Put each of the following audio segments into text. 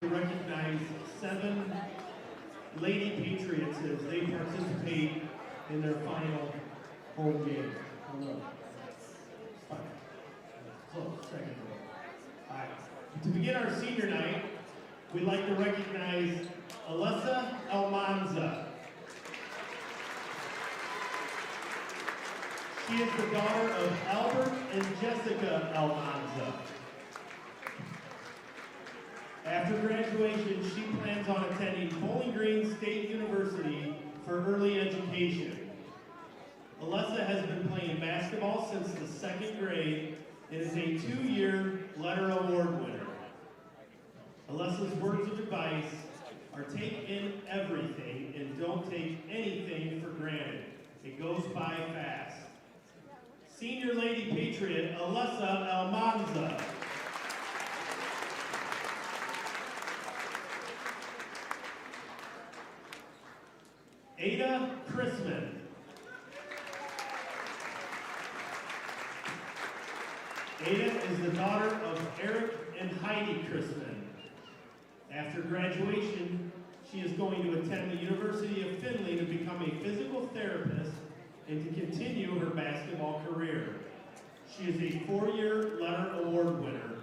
to recognize 7 Lady Patriots as they participate in their final home game. Close, second row. All right. To begin our senior night, we'd like to recognize Alyssa Almanza. She is the daughter of Albert and Jessica Almanza. After graduation, she plans on attending Bowling Green State University for early education. Alyssa has been playing basketball since the 2nd grade and is a 2-year letter award winner. Alyssa's words of advice are take in everything and don't take anything for granted. It goes by fast. Senior Lady Patriot, Alyssa Almanza. Ada Chrisman. Ada is the daughter of Eric and Heidi Chrisman. After graduation, she is going to attend the University of Findlay to become a physical therapist and to continue her basketball career. She is a 4-year letter award winner,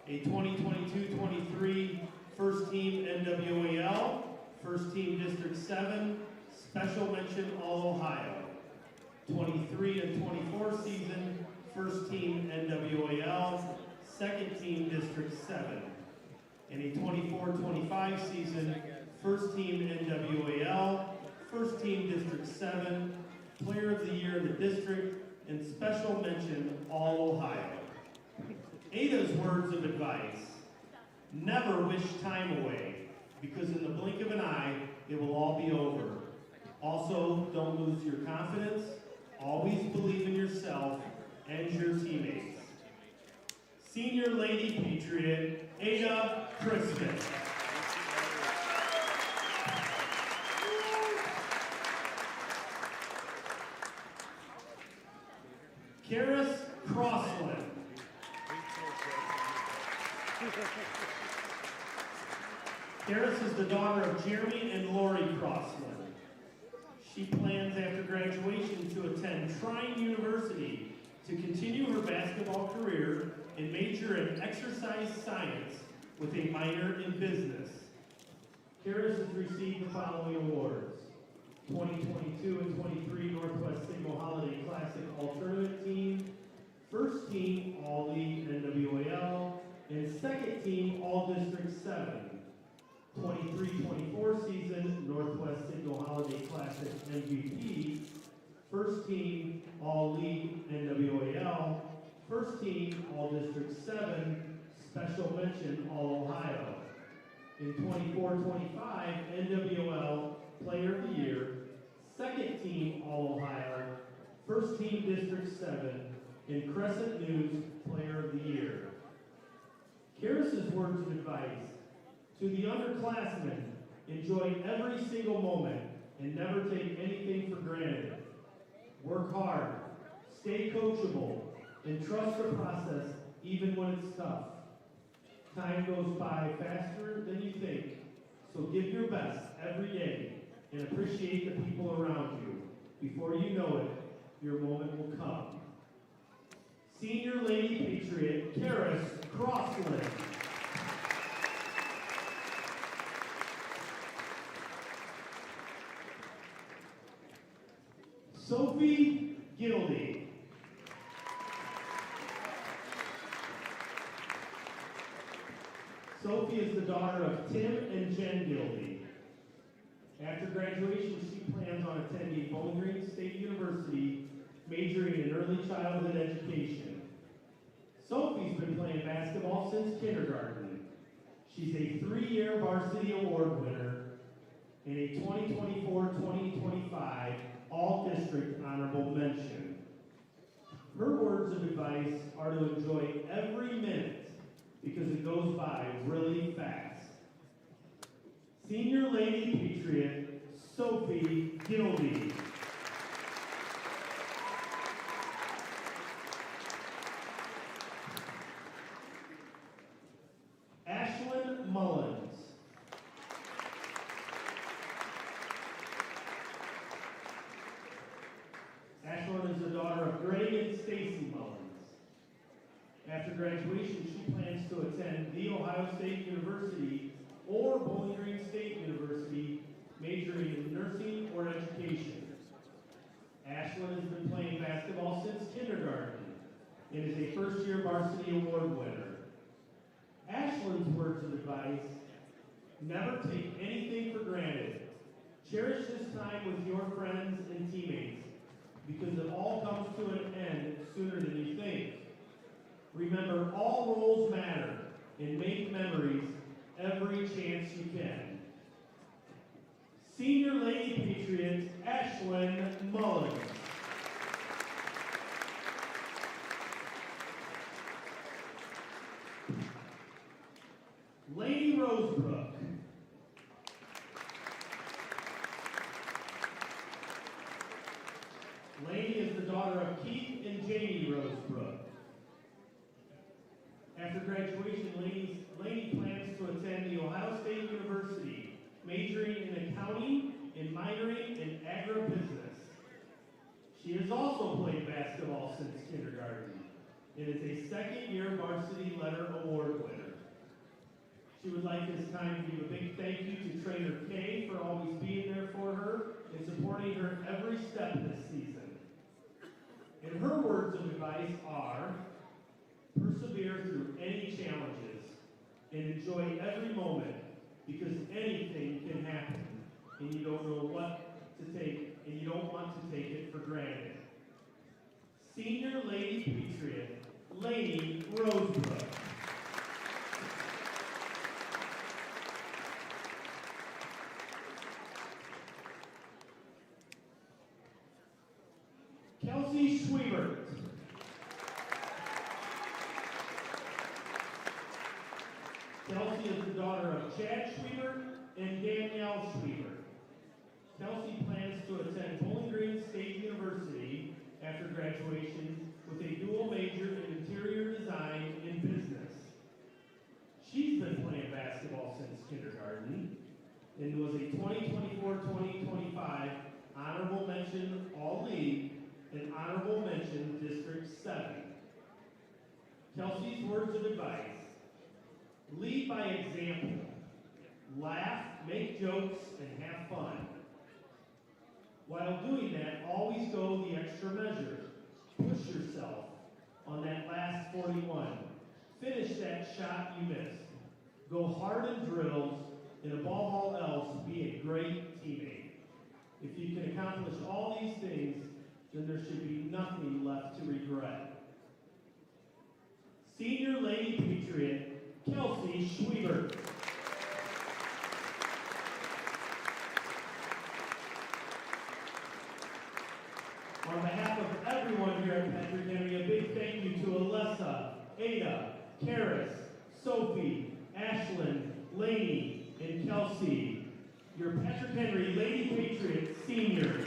a 2022-23 First Team NWAL, First Team District 7, Special Mention All-Ohio, 23 and 24 season, First Team NWAL, Second Team District 7, and a 24-25 season, First Team NWAL, First Team District 7, Player of the Year in the District, and Special Mention All-Ohio. Ada's words of advice: never wish time away, because in the blink of an eye, it will all be over. Also, don't lose your confidence. Always believe in yourself and your teammates. Senior Lady Patriot, Ada Chrisman. Karis Crossland. Karis is the daughter of Jeremy and Lori Crossland. She plans after graduation to attend Trine University to continue her basketball career and major in exercise science with a minor in business. Karis has received the following awards: 2022 and 23 Northwest Single Holiday Classic All-Tournament Team, First Team All-League NWAL, and Second Team All-District 7. 23-24 season Northwest Single Holiday Classic MVP, First Team All-League NWAL, First Team All-District 7, Special Mention All-Ohio. In 24-25 NWL Player of the Year, Second Team All-Ohio, First Team District 7, and Crescent News Player of the Year. Karis's words of advice: to the underclassmen, enjoy every single moment and never take anything for granted. Work hard, stay coachable, and trust the process even when it's tough. Time goes by faster than you think, so give your best every day and appreciate the people around you. Before you know it, your moment will come. Senior Lady Patriot, Karis Crossland. Sophie Gildy. Sophie is the daughter of Tim and Jen Gildy. After graduation, she plans on attending Bowling Green State University, majoring in early childhood education. Sophie's been playing basketball since kindergarten. She's a 3-year varsity award winner and a 2024-2025 All-District Honorable Mention. Her words of advice are to enjoy every minute because it goes by really fast. Senior Lady Patriot, Sophie Gildy. Mullen. After graduation, she plans to attend The Ohio State University or Bowling Green State University, majoring in nursing or education. Ashlyn has been playing basketball since kindergarten and is a first-year varsity award winner. Ashlyn's words of advice: never take anything for granted. Cherish this time with your friends and teammates, because it all comes to an end sooner than you think. Remember, all roles matter, and make memories every chance you can. Senior Lady Patriot, Ashlyn Mullins. Lady Rosebrook. Lady is the daughter of Keith and Jamie Rosebrook. After graduation, Lady plans to attend The Ohio State University, majoring in accounting and minoring in agribusiness. She has also played basketball since kindergarten and is a second-year varsity letter award winner. She would like this time to give a big thank you to Trainer Kay for always being there for her and supporting her every step this season. And her words of advice are: persevere through any challenges and enjoy every moment, because anything can happen and you don't know what to take and you don't want to take it for granted. Senior Lady Patriot, Lady Rosebrook. Kelsey Schwiebert. Kelsey is the daughter of Chad Schwiebert and Danielle Schwiebert. Kelsey plans to attend Bowling Green State University after graduation with a dual major in interior design and business. She's been playing basketball since kindergarten and was a 2024-2025 honorable mention All-League and honorable mention District 7. Kelsey's words of advice: lead by example. Laugh, make jokes, and have fun. While doing that, always go the extra measure. Push yourself on that last 41. Finish that shot you missed. Go hard in drills, and above all else, be a great teammate. If you can accomplish all these things, then there should be nothing left to regret. Senior Lady Patriot, Kelsey Schwiebert. On behalf of everyone here at Patrick Henry, a big thank you to Alessa, Ada, Karis, Sophie, Ashlyn, Lainey, and Kelsey, your Patrick Henry Lady Patriot seniors.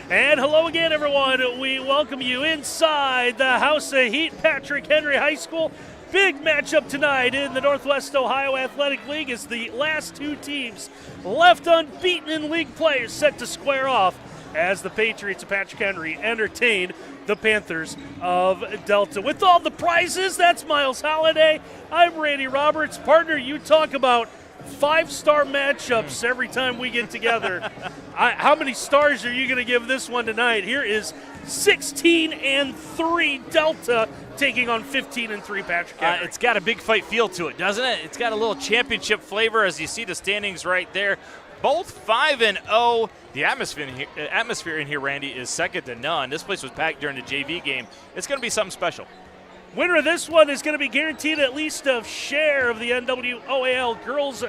And hello again, everyone. We welcome you inside the House of Heat, Patrick Henry High School. Big matchup tonight in the Northwest Ohio Athletic League as the last two teams left unbeaten in league play are set to square off as the Patriots of Patrick Henry entertain the Panthers of Delta. With all the prizes, that's Miles Holliday. I'm Randy Roberts. Partner, you talk about five-star matchups every time we get together. How many stars are you going to give this one tonight? Here is 16-3 Delta taking on 15-3 Patrick Henry. It's got a big fight feel to it, doesn't it? It's got a little championship flavor as you see the standings right there. Both 5-0. The atmosphere in here, Randy, is second to none. This place was packed during the JV game. It's going to be something special. Winner of this one is going to be guaranteed at least a share of the NWOAL Girls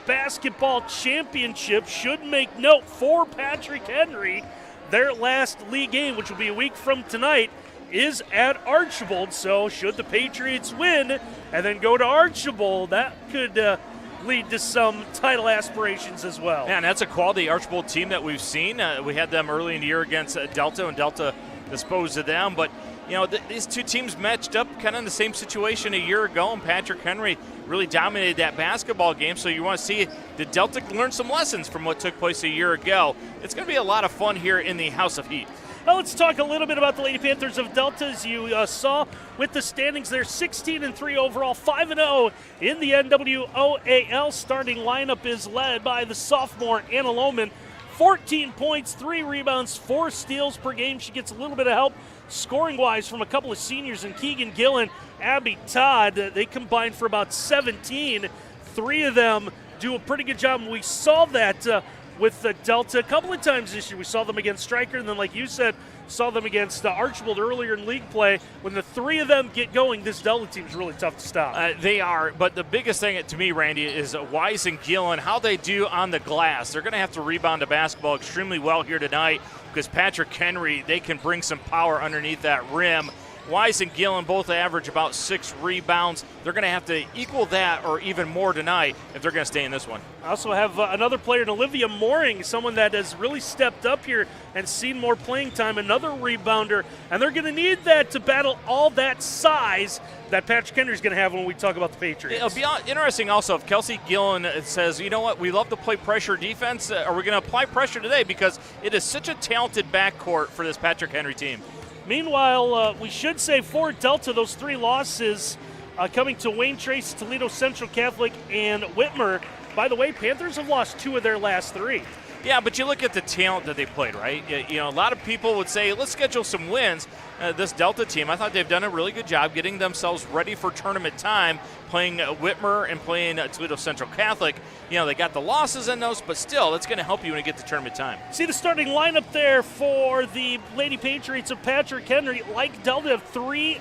Basketball Championship. Should make note for Patrick Henry, their last league game, which will be a week from tonight, is at Archibald. So should the Patriots win and then go to Archibald, that could lead to some title aspirations as well. Yeah, and that's a quality Archibald team that we've seen. We had them early in the year against Delta, and Delta disposed of them. But, you know, these two teams matched up kind of in the same situation a year ago, and Patrick Henry really dominated that basketball game. So you want to see, did Delta learn some lessons from what took place a year ago? It's going to be a lot of fun here in the House of Heat. Well, let's talk a little bit about the Lady Panthers of Delta. As you saw with the standings, they're 16-3 overall, 5-0 in the NWOAL. Starting lineup is led by the sophomore Anna Lohman. 14 points, 3 rebounds, 4 steals per game. She gets a little bit of help scoring-wise from a couple of seniors in Keegan Gillen, Abby Todd. They combined for about 17. 3 of them do a pretty good job, and we saw that with the Delta a couple of times this year. We saw them against Stryker, and then, like you said, saw them against Archibald earlier in league play. When the 3 of them get going, this Delta team's really tough to stop. They are, but the biggest thing to me, Randy, is Wise and Gillen, how they do on the glass. They're going to have to rebound the basketball extremely well here tonight because Patrick Henry, they can bring some power underneath that rim. Wise and Gillen both average about 6 rebounds. They're going to have to equal that or even more tonight if they're going to stay in this one. I also have another player, Olivia Mooring, someone that has really stepped up here and seen more playing time, another rebounder, and they're going to need that to battle all that size that Patrick Henry's going to have when we talk about the Patriots. It'll be interesting also if Kelsey Gillen says, you know what, we love to play pressure defense. Are we going to apply pressure today? Because it is such a talented backcourt for this Patrick Henry team. Meanwhile, we should say for Delta, those 3 losses coming to Wayne Trace, Toledo Central Catholic, and Whitmer. By the way, Panthers have lost 2 of their last 3. Yeah, but you look at the talent that they played, right? You know, a lot of people would say, let's schedule some wins. This Delta team, I thought they've done a really good job getting themselves ready for tournament time, playing Whitmer and playing Toledo Central Catholic. You know, they got the losses in those, but still, that's going to help you when you get to tournament time. See the starting lineup there for the Lady Patriots of Patrick Henry. Like Delta, have 3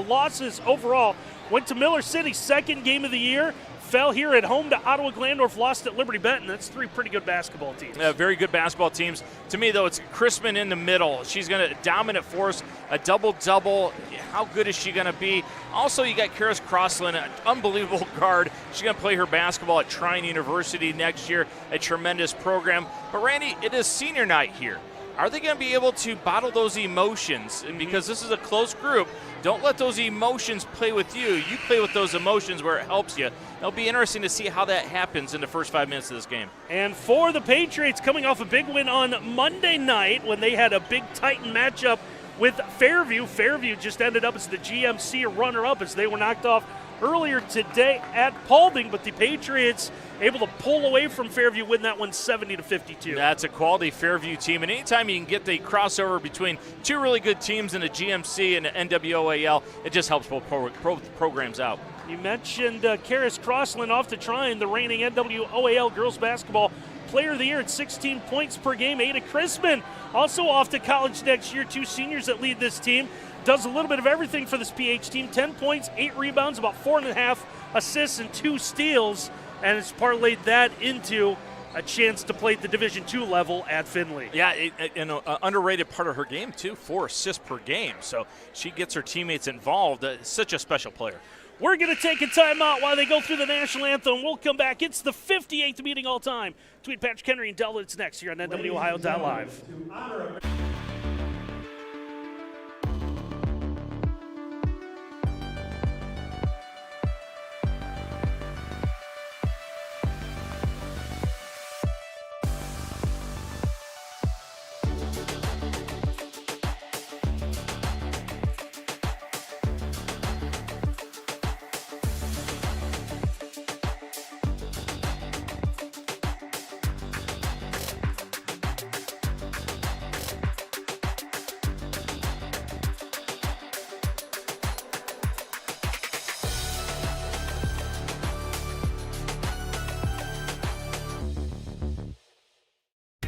losses overall. Went to Miller City, second game of the year. Fell here at home to Ottawa Glandorf, lost at Liberty Benton. That's 3 pretty good basketball teams. Very good basketball teams. To me, though, it's Chrisman in the middle. She's going to dominant force, a double-double. How good is she going to be? Also, you got Karis Crossland, an unbelievable guard. She's going to play her basketball at Trine University next year, a tremendous program. But, Randy, it is senior night here. Are they going to be able to bottle those emotions? Because this is a close group. Don't let those emotions play with you. You play with those emotions where it helps you. It'll be interesting to see how that happens in the first 5 minutes of this game. And for the Patriots, coming off a big win on Monday night when they had a big Titan matchup with Fairview. Fairview just ended up as the GMC runner-up as they were knocked off earlier today at Paulding, but the Patriots able to pull away from Fairview, win that one 70-52. That's a quality Fairview team, and anytime you can get the crossover between 2 really good teams in the GMC and the NWOAL, it just helps both programs out. You mentioned Karis Crossland off to Trine, the reigning NWOAL girls basketball player of the year at 16 points per game. Ada Chrisman also off to college next year. 2 seniors that lead this team. Does a little bit of everything for this PH team. 10 points, 8 rebounds, about 4.5 assists and 2 steals. And it's parlayed that into a chance to play at the Division II level at Findlay. Yeah, an underrated part of her game, too, 4 assists per game. So she gets her teammates involved. Such a special player. We're going to take a timeout while they go through the national anthem. We'll come back. It's the 58th meeting all time between Patrick Henry and Delta. It's next here on NWOhio.live.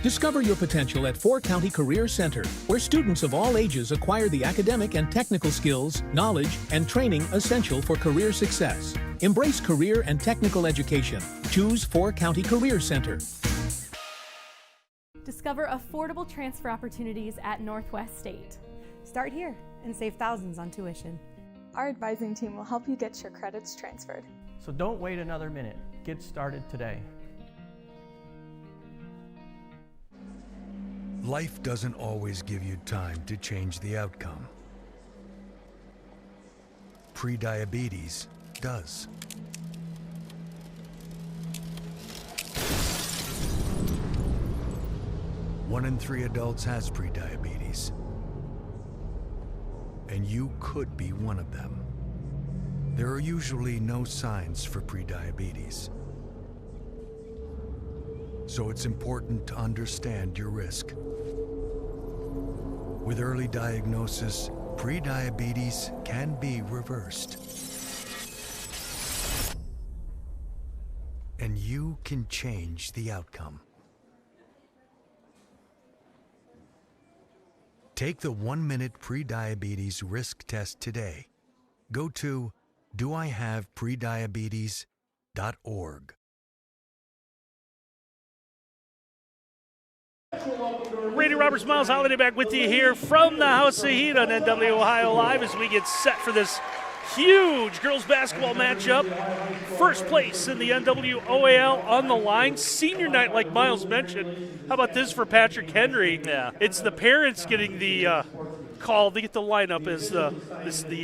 Discover your potential at 4 County Career Center, where students of all ages acquire the academic and technical skills, knowledge, and training essential for career success. Embrace career and technical education. Choose 4 County Career Center. Discover affordable transfer opportunities at Northwest State. Start here and save thousands on tuition. Our advising team will help you get your credits transferred. So don't wait another minute. Get started today. Life doesn't always give you time to change the outcome. Prediabetes does. One in 3 adults has prediabetes, and you could be one of them. There are usually no signs for prediabetes, so it's important to understand your risk. With early diagnosis, prediabetes can be reversed, and you can change the outcome. Take the 1-minute prediabetes risk test today. Go to doihaveprediabetes.org. Randy Roberts, Miles Holiday back with you here from the House of Heat on NW Ohio Live as we get set for this huge girls basketball matchup. First place in the NWOAL on the line. Senior night, like Miles mentioned. How about this for Patrick Henry? Yeah. It's the parents getting the call to get the lineup as the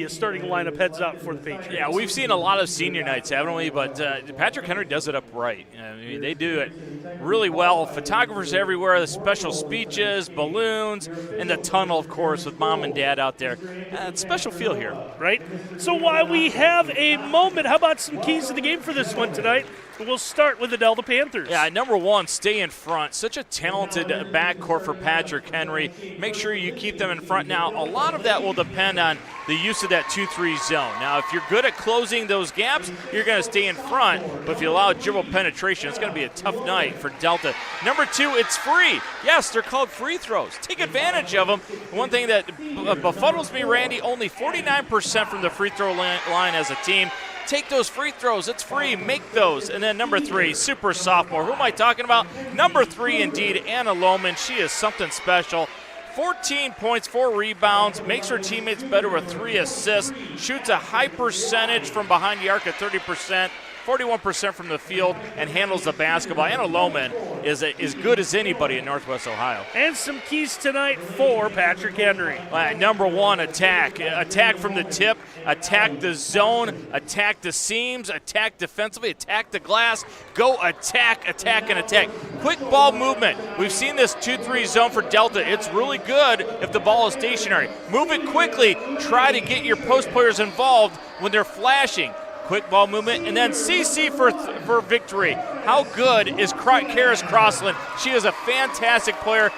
starting lineup heads out for the Patriots. Yeah, we've seen a lot of senior nights, haven't we? But Patrick Henry does it up right. I mean, they do it really well. Photographers everywhere, the special speeches, balloons, and the tunnel, of course, with mom and dad out there. It's a special feel here. Right? So while we have a moment, how about some keys to the game for this one tonight? We'll start with the Delta Panthers. Yeah, number one, stay in front. Such a talented backcourt for Patrick Henry. Make sure you keep them in front. Now, a lot of that will depend on the use of that 2-3 zone. Now, if you're good at closing those gaps, you're going to stay in front. But if you allow dribble penetration, it's going to be a tough night for Delta. Number two, it's free. Yes, they're called free throws. Take advantage of them. One thing that befuddles me, Randy, only 49% from the free throw line as a team. Take those free throws. It's free. Make those. And then number three, super sophomore. Who am I talking about? Number three, indeed, Anna Lohman. She is something special. 14 points, 4 rebounds, makes her teammates better with 3 assists, shoots a high percentage from behind the arc at 30%, 41% from the field, and handles the basketball. Anna Lohman is as good as anybody in Northwest Ohio. And some keys tonight for Patrick Henry. Number one, attack. Attack from the tip, attack the zone, attack the seams, attack defensively, attack the glass, go attack, attack, and attack. Quick ball movement. We've seen this 2-3 zone for Delta. It's really good if the ball is stationary. Move it quickly. Try to get your post players involved when they're flashing. Quick ball movement, and then CC for victory. How good is Karis Crossland? She is a fantastic player.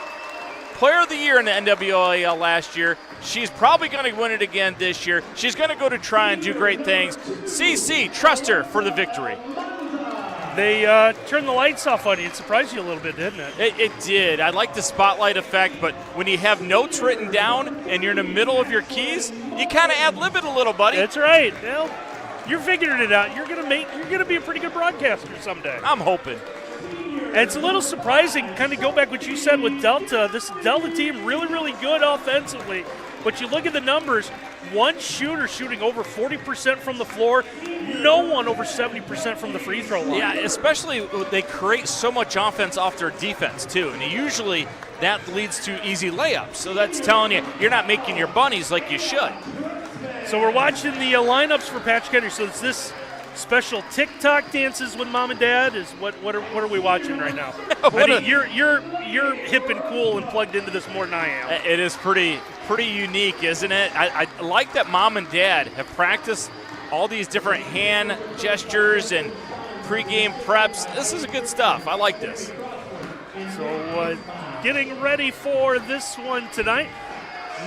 Player of the year in the NWAL last year. She's probably going to win it again this year. She's going to go to try and do great things. CC, trust her for the victory. They turned the lights off on you. It surprised you a little bit, didn't it? It did. I like the spotlight effect, but when you have notes written down and you're in the middle of your keys, you kind of ad-lib it a little, buddy. That's right. Well, you're figuring it out. You're gonna be a pretty good broadcaster someday. I'm hoping. And it's a little surprising, kind of go back what you said with Delta. This Delta team really, really good offensively. But you look at the numbers, one shooter shooting over 40% from the floor, no one over 70% from the free throw line. Yeah, especially they create so much offense off their defense too. And usually that leads to easy layups. So that's telling you you're not making your bunnies like you should. So we're watching the lineups for Patrick Henry. So it's this special TikTok dances with mom and dad. Is what are we watching right now? You're hip and cool and plugged into this more than I am. It is pretty unique, isn't it? I like that mom and dad have practiced all these different hand gestures and pregame preps. This is good stuff. I like this. So getting ready for this one tonight.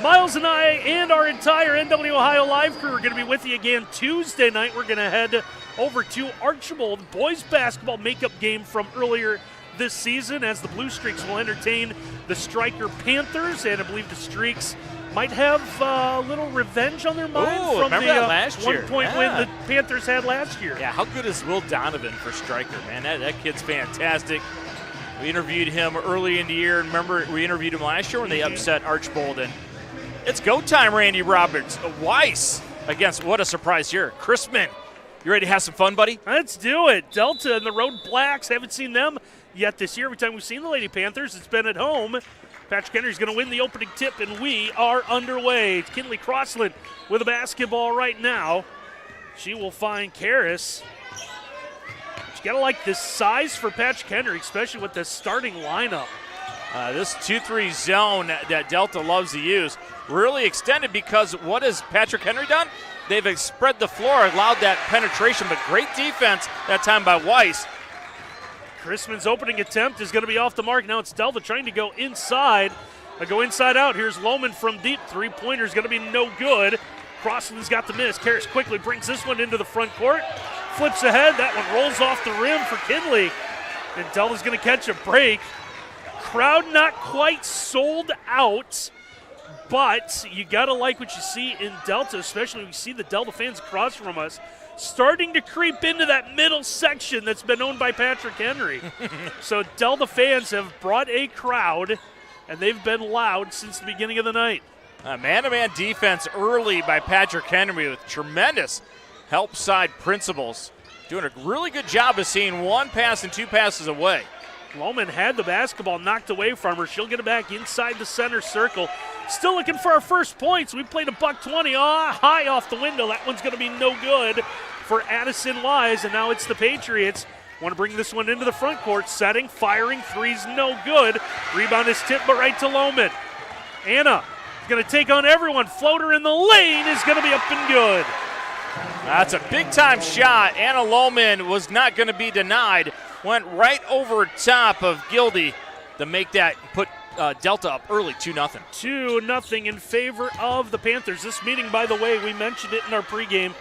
Miles and I and our entire NW Ohio Live crew are going to be with you again Tuesday night. We're going to head over to Archibald boys basketball makeup game from earlier this season, as the Blue Streaks will entertain the Striker Panthers, and I believe the Streaks might have a little revenge on their mind from the last year. 1-point win the Panthers had last year. Yeah, how good is Will Donovan for Striker, man? That kid's fantastic. We interviewed him early in the year. Remember, we interviewed him last year when they upset Archbold. And it's go time, Randy Roberts. Weiss against, what a surprise here, Chrisman. You ready to have some fun, buddy? Let's do it. Delta and the Road Blacks, haven't seen them yet this year. Every time we've seen the Lady Panthers, it's been at home. Patrick Henry's going to win the opening tip, and we are underway. It's Kinley Crossland with a basketball right now. She will find Karras. You got to like this size for Patrick Henry, especially with the starting lineup. This 2-3 zone that Delta loves to use really extended, because what has Patrick Henry done? They've spread the floor, allowed that penetration, but great defense that time by Weiss. Chrisman's opening attempt is going to be off the mark. Now it's Delta trying to go inside. Go inside out. Here's Lohman from deep. Three-pointer is going to be no good. Crossland's got the miss. Karras quickly brings this one into the front court. Flips ahead. That one rolls off the rim for Kinley. And Delta's going to catch a break. Crowd not quite sold out, but you got to like what you see in Delta, especially when you see the Delta fans across from us starting to creep into that middle section that's been owned by Patrick Henry. So Delta fans have brought a crowd, and they've been loud since the beginning of the night. Man-to-man defense early by Patrick Henry with tremendous help side principles. Doing a really good job of seeing one pass and two passes away. Lohman had the basketball knocked away from her. She'll get it back inside the center circle. Still looking for our first points. We played $120 high off the window. That one's going to be no good for Addison Wise, and now it's the Patriots. Want to bring this one into the front court. Setting, firing, three's no good. Rebound is tipped, but right to Lohman. Anna is going to take on everyone. Floater in the lane is going to be up and good. That's a big-time shot. Anna Lohman was not going to be denied. Went right over top of Gildy to make that, put Delta up early, 2-0. 2-0 in favor of the Panthers. This meeting, by the way, we mentioned it in our pregame.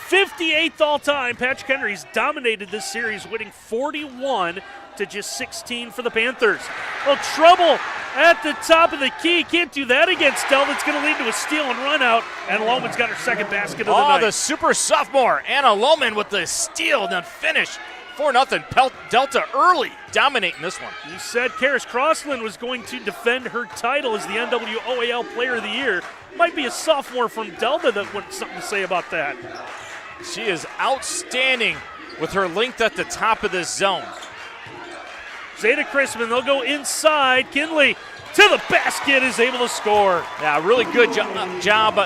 58th all-time. Patrick Henry's dominated this series, winning 41 to just 16 for the Panthers. Well, trouble at the top of the key. Can't do that against Delta. It's going to lead to a steal and run out, and Lohman's got her second basket of the night. The super sophomore, Anna Lohman, with the steal and then finish. 4-0 Delta early, dominating this one. You said Karras Crossland was going to defend her title as the NWOAL Player of the Year. Might be a sophomore from Delta that would something to say about that. She is outstanding with her length at the top of this zone. Zeta Chrisman, they'll go inside. Kinley to the basket, is able to score. Yeah, really good job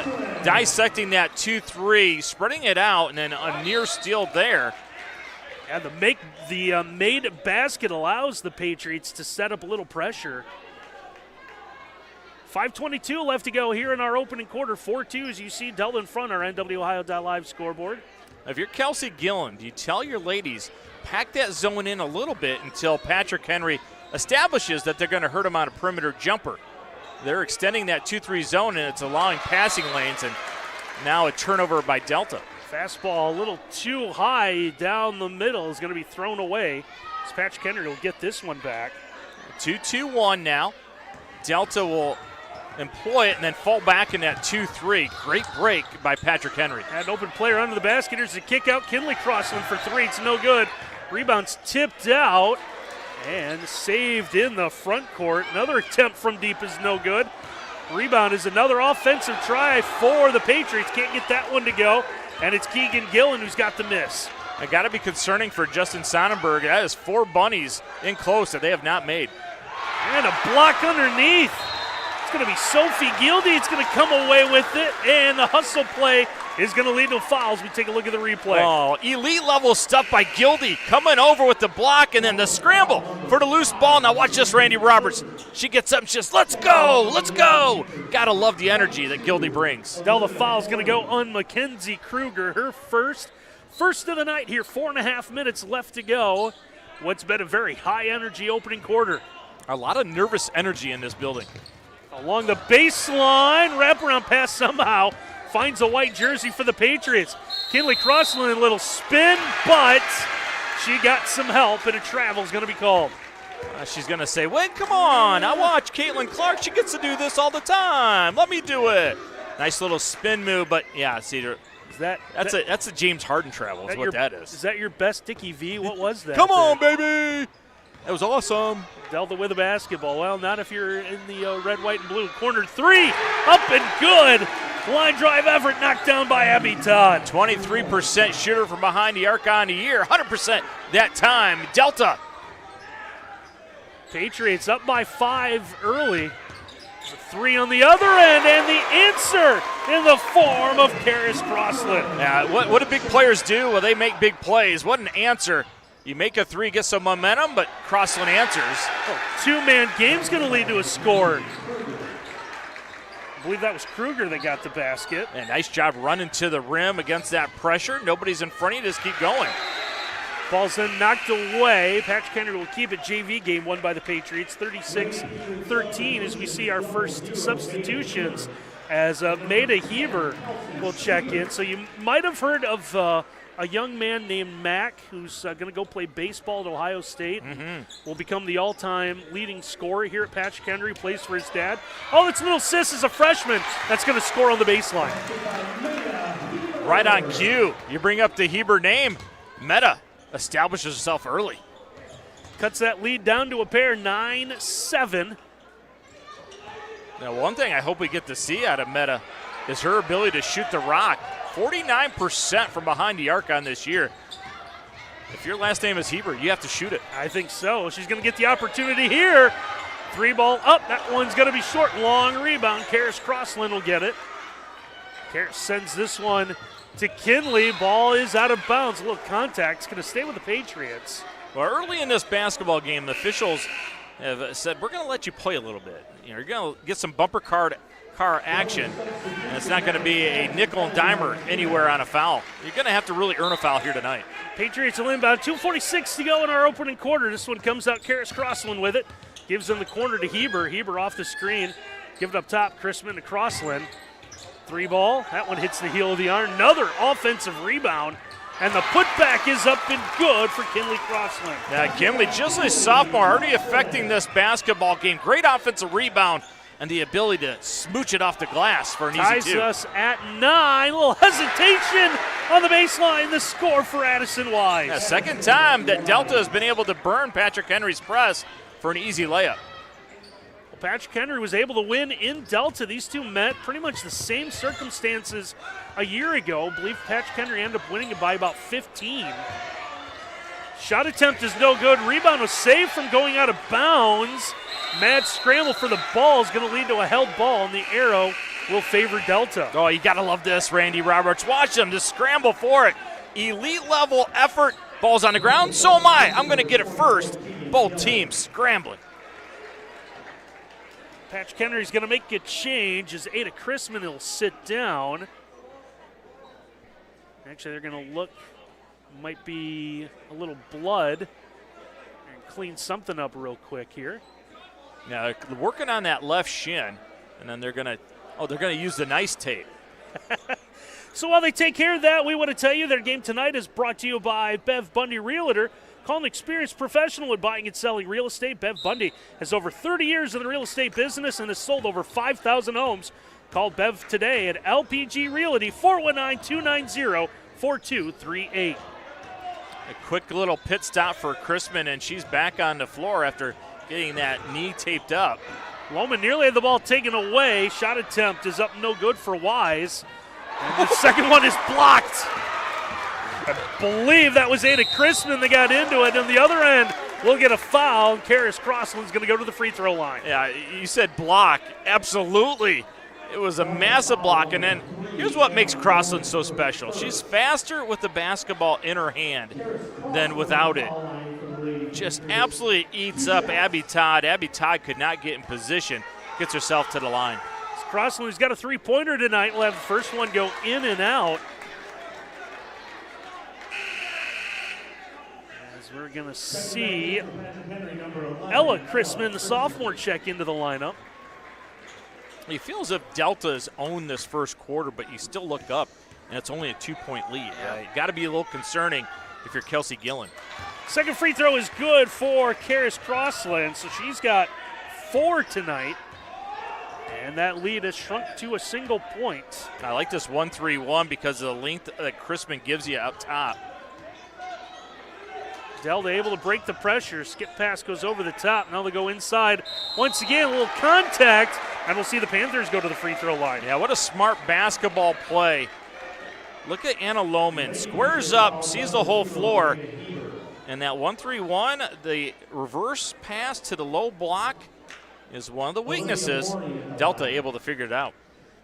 dissecting that 2-3, spreading it out, and then a near steal there. And the made basket allows the Patriots to set up a little pressure. 5:22 left to go here in our opening quarter. 4-2 as you see Delta in front, our NWOhio.live scoreboard. If you're Kelsey Gillen, do you tell your ladies, pack that zone in a little bit until Patrick Henry establishes that they're going to hurt him on a perimeter jumper? They're extending that 2-3 zone, and it's allowing passing lanes, and now a turnover by Delta. Fastball a little too high down the middle is going to be thrown away. As Patrick Henry will get this one back. 2-2-1 now. Delta will employ it and then fall back in that 2-3. Great break by Patrick Henry. Had an open player under the basket. Here's a kick out. Kinley Crossland for three. It's no good. Rebound's tipped out and saved in the front court. Another attempt from deep is no good. Rebound is another offensive try for the Patriots. Can't get that one to go. And it's Keegan Gillen who's got the miss. It got to be concerning for Justin Sonnenberg. That is 4 bunnies in close that they have not made. And a block underneath. It's going to be Sophie Gildy. It's going to come away with it. And the hustle play is going to lead to fouls. We take a look at the replay. Oh, elite level stuff by Gildy. Coming over with the block and then the scramble for the loose ball. Now watch this, Randy Roberts. She gets up and she's, let's go, let's go. Gotta love the energy that Gildy brings. Delta foul is going to go on Mackenzie Kruger. Her first of the night here. 4.5 minutes left to go. What's been a very high energy opening quarter. A lot of nervous energy in this building. Along the baseline, wraparound pass somehow. Finds a white jersey for the Patriots. Kinley Crossland, a little spin, but she got some help, and a travel is going to be called. She's going to say, wait, come on. I watch Caitlin Clark. She gets to do this all the time. Let me do it. Nice little spin move, but yeah, see, that's a James Harden travel is what that is. Is that your best Dickie V? What was that? Come on, baby. That was awesome. Delta with a basketball. Well, not if you're in the red, white, and blue. Corner three, up and good. Line drive effort knocked down by Abby Todd. 23% shooter from behind the arc on the year. 100% that time. Delta. Patriots up by 5 early. 3 on the other end, and the answer in the form of Karis Crossland. Yeah, what do big players do? Well, they make big plays. What an answer. You make a 3, get some momentum, but Crossland answers. Two-man game's going to lead to a score. I believe that was Kruger that got the basket. And nice job running to the rim against that pressure. Nobody's in front of you. Just keep going. Ball's then knocked away. Patrick Henry will keep it. JV game won by the Patriots, 36-13, as we see our first substitutions as Maida Heber will check in. So you might have heard of a young man named Mac who's going to go play baseball at Ohio State. Will become the all-time leading scorer here at Patrick Henry, plays for his dad. Oh, that's little sis is a freshman that's going to score on the baseline. Right on cue. You bring up the Heber name. Meta establishes herself early. Cuts that lead down to a pair, 9-7. Now, one thing I hope we get to see out of Meta is her ability to shoot the rock. 49% from behind the arc on this year. If your last name is Heber, you have to shoot it. I think so. She's going to get the opportunity here. 3 ball up. That one's going to be short. Long rebound. Karis Crossland will get it. Karis sends this one to Kinley. Ball is out of bounds. A little contact. It's going to stay with the Patriots. Well, early in this basketball game, the officials have said, we're going to let you play a little bit. You're going to get some bumper car action, and it's not going to be a nickel and dimer anywhere on a foul. You're going to have to really earn a foul here tonight. Patriots will inbound. 2:46 to go in our opening quarter. This one comes out. Karis Crossland with it. Gives them the corner to Heber. Heber off the screen. Give it up top. Chrisman to Crossland. 3 ball. That one hits the heel of the arm. Another offensive rebound. And the putback is up and good for Kinley Crossland. Yeah, Kinley, just a sophomore, already affecting this basketball game. Great offensive rebound and the ability to smooch it off the glass for an Ties easy 2. us at 9. A little hesitation on the baseline. The score for Addison Wise. Yeah, second time that Delta has been able to burn Patrick Henry's press for an easy layup. Well, Patrick Henry was able to win in Delta. These two met pretty much the same circumstances a year ago. I believe Patrick Henry ended up winning it by about 15. Shot attempt is no good. Rebound was saved from going out of bounds. Mad scramble for the ball is going to lead to a held ball, and the arrow will favor Delta. Oh, you got to love this, Randy Roberts. Watch them just scramble for it. Elite level effort. Ball's on the ground. So am I. I'm going to get it first. Both teams scrambling. Patrick Henry's going to make a change as Ada Chrisman will sit down. Actually, they're going to look, might be a little blood, and clean something up real quick here. Now, working on that left shin, and then they're going to use the nice tape. So while they take care of that, we want to tell you their game tonight is brought to you by Bev Bundy Realtor. Call an experienced professional in buying and selling real estate. Bev Bundy has over 30 years in the real estate business and has sold over 5,000 homes. Call Bev today at LPG Realty, 419-290-4238. A quick little pit stop for Chrisman, and she's back on the floor after getting that knee taped up. Loman nearly had the ball taken away. Shot attempt is up no good for Wise. And the second one is blocked. I believe that was Ada Chrisman that got into it. On the other end, we'll get a foul. Karis Crossland's going to go to the free throw line. Yeah, you said block. Absolutely. It was a massive block. And then here's what makes Crossland so special. She's faster with the basketball in her hand than without it. Just absolutely eats up Abby Todd. Abby Todd could not get in position. Gets herself to the line. Crossland, who's got a three-pointer tonight, will have the first one go in and out. As we're going to see Ella Chrisman, the sophomore, check into the lineup. You feel as if Delta's owned this first quarter, but you still look up, and it's only a 2-point lead. Got to be a little concerning if you're Kelsey Gillen. Second free throw is good for Karis Crossland, so she's got 4 tonight. And that lead has shrunk to a single point. I like this 1-3-1 because of the length that Crispin gives you up top. Delta able to break the pressure. Skip pass goes over the top. Now they go inside. Once again, a little contact, and we'll see the Panthers go to the free throw line. Yeah, what a smart basketball play. Look at Anna Lohman. Squares up, sees the whole floor. And that 1-3-1, the reverse pass to the low block is one of the weaknesses. Delta able to figure it out.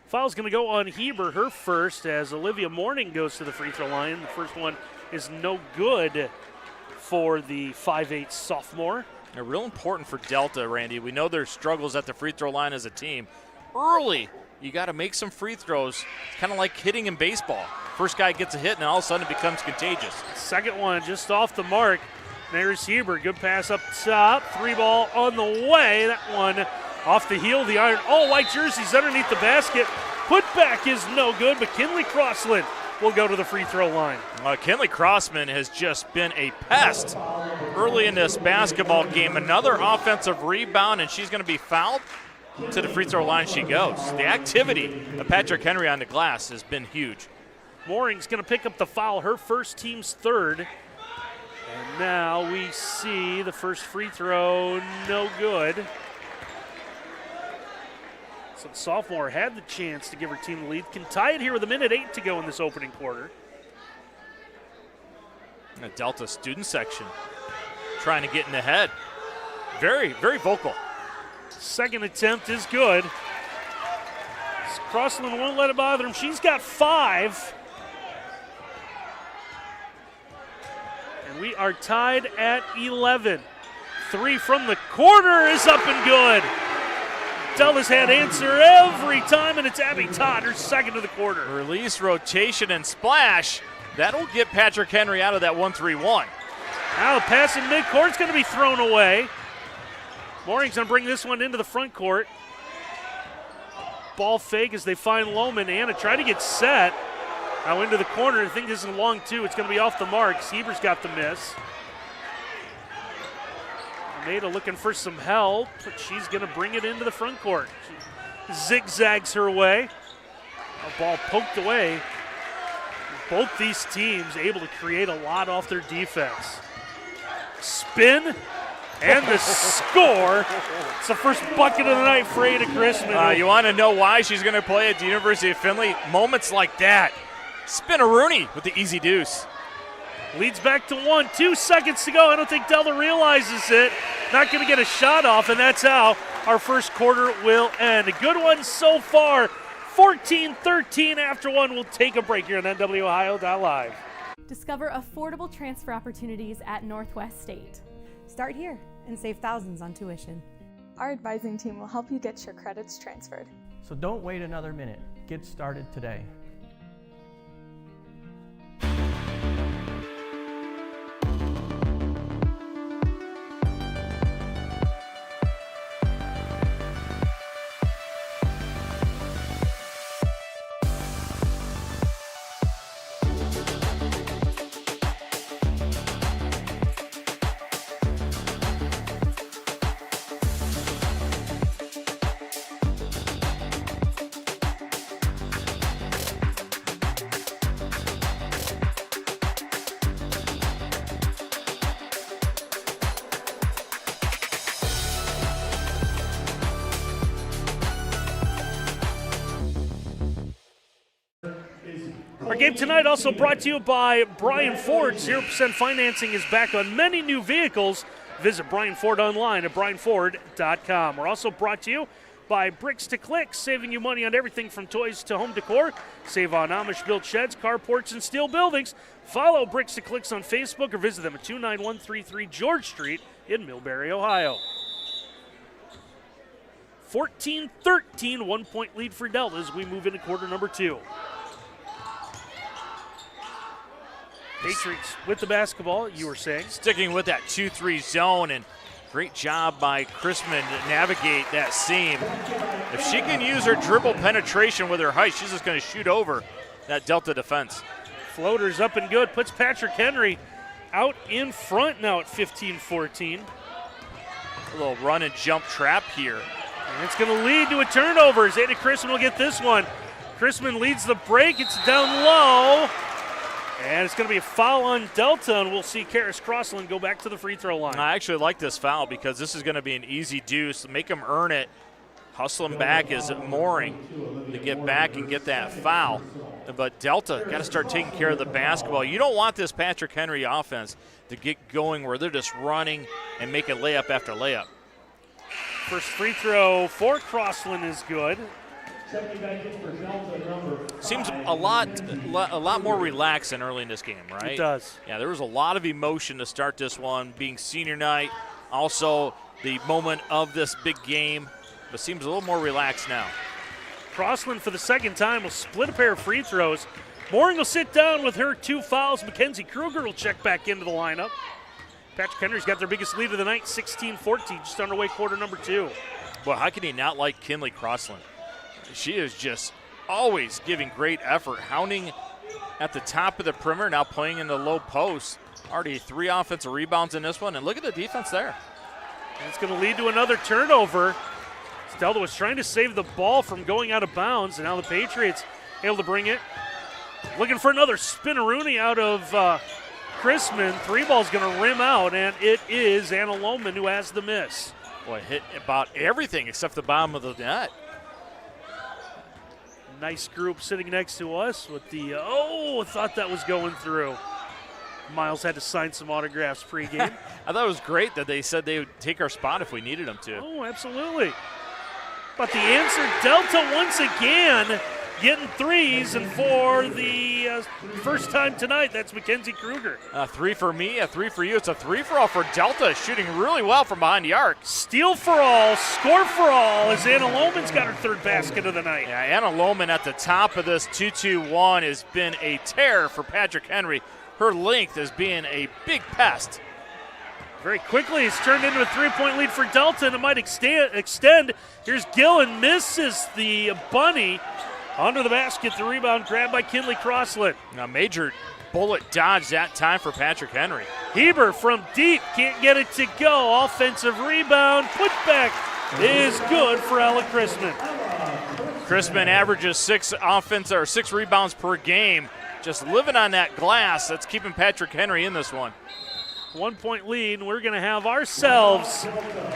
Foul's going to go on Heber, her first, as Olivia Morning goes to the free throw line. The first one is no good for the 5'8" sophomore. They're real important for Delta, Randy. We know there's struggles at the free throw line as a team. Early, you got to make some free throws. It's kind of like hitting in baseball. First guy gets a hit, and all of a sudden it becomes contagious. Second one just off the mark. There's Heber. Good pass up top. 3 ball on the way. That one off the heel of the iron. All white jerseys underneath the basket. Put back is no good, but Kinley Crossland will go to the free throw line. Kinley Crossman has just been a pest early in this basketball game. Another offensive rebound, and she's going to be fouled. To the free throw line she goes. The activity of Patrick Henry on the glass has been huge. Mooring's going to pick up the foul, her first, team's third. And now we see the first free throw, no good. So the sophomore had the chance to give her team the lead. Can tie it here with 1:08 to go in this opening quarter. The Delta student section trying to get in the head. Very, very vocal. Second attempt is good. Crossland won't let it bother him. She's got 5. And we are tied at 11. 3 from the corner is up and good. Delta's had answer every time, and it's Abby Todd, her second of the quarter. Release, rotation, and splash. That'll get Patrick Henry out of that 1-3-1. Now the pass in midcourt is going to be thrown away. Mooring's going to bring this one into the front court. Ball fake as they find Lohman. Anna try to get set. Now into the corner. I think this is a long 2. It's going to be off the mark. Heber's got the miss. Maida looking for some help, but she's going to bring it into the front court. She zigzags her way. A ball poked away. Both these teams able to create a lot off their defense. Spin. And the score. It's the first bucket of the night for Ada Chrisman. You want to know why she's going to play at the University of Findlay? Moments like that. Spin-a-rooney with the easy deuce. Leads back to 1. 2 seconds to go. I don't think Delta realizes it. Not going to get a shot off, and that's how our first quarter will end. A good one so far. 14-13 after 1. We'll take a break here on NWOhio.live. Discover affordable transfer opportunities at Northwest State. Start here and save thousands on tuition. Our advising team will help you get your credits transferred. So don't wait another minute. Get started today. Our game tonight also brought to you by Brian Ford. 0% financing is back on many new vehicles. Visit Brian Ford online at brianford.com. We're also brought to you by Bricks to Clicks, saving you money on everything from toys to home decor. Save on Amish-built sheds, carports, and steel buildings. Follow Bricks to Clicks on Facebook or visit them at 29133 George Street in Millbury, Ohio. 14-13, 1-point lead for Delta as we move into quarter number 2. Patriots with the basketball, you were saying. Sticking with that 2-3 zone, and great job by Chrisman to navigate that seam. If she can use her dribble penetration with her height, she's just going to shoot over that Delta defense. Floater's up and good, puts Patrick Henry out in front now at 15-14. A little run and jump trap here. And it's going to lead to a turnover. Zeta Chrisman will get this one. Chrisman leads the break. It's down low. And it's going to be a foul on Delta, and we'll see Karis Crossland go back to the free throw line. I actually like this foul because this is going to be an easy deuce. Make them earn it. Hustling back is Mooring to get back and get that foul. But Delta got to start taking care of the basketball. You don't want this Patrick Henry offense to get going where they're just running and making layup after layup. First free throw for Crossland is good. Seems a lot more relaxed than early in this game, right? It does. Yeah, there was a lot of emotion to start this one, being senior night, also the moment of this big game, but seems a little more relaxed now. Crossland for the second time will split a pair of free throws. Mooring will sit down with her 2 fouls. Mackenzie Kruger will check back into the lineup. Patrick Henry's got their biggest lead of the night, 16-14, just underway quarter number 2. Well, how can he not like Kinley Crossland? She is just always giving great effort, hounding at the top of the perimeter, now playing in the low post. Already 3 offensive rebounds in this one, and look at the defense there. And it's going to lead to another turnover. Delta was trying to save the ball from going out of bounds, and now the Patriots able to bring it. Looking for another spinneroonie out of Chrisman. 3 ball's going to rim out, and it is Anna Lohman who has the miss. Boy, hit about everything except the bottom of the net. Nice group sitting next to us with the, thought that was going through. Miles had to sign some autographs pregame. I thought it was great that they said they would take our spot if we needed them to. Oh, absolutely. But the answer, Delta once again getting threes, and for the first time tonight, that's Mackenzie Kruger. 3 for me, a 3 for you. It's a 3-for-all for Delta, shooting really well from behind the arc. Steal for all, score for all, as Anna Lohman's got her 3rd basket of the night. Yeah, Anna Lohman at the top of this 2-2-1 has been a terror for Patrick Henry. Her length is being a big pest. Very quickly, it's turned into a 3-point lead for Delta, and it might extend. Here's Gillen, misses the bunny. Under the basket, the rebound grabbed by Kinley Crossland. A major bullet dodge that time for Patrick Henry. Heber from deep, can't get it to go. Offensive rebound, putback is good for Ella Chrisman. Chrisman averages 6 rebounds per game. Just living on that glass, that's keeping Patrick Henry in this one. 1-point lead, and we're going to have ourselves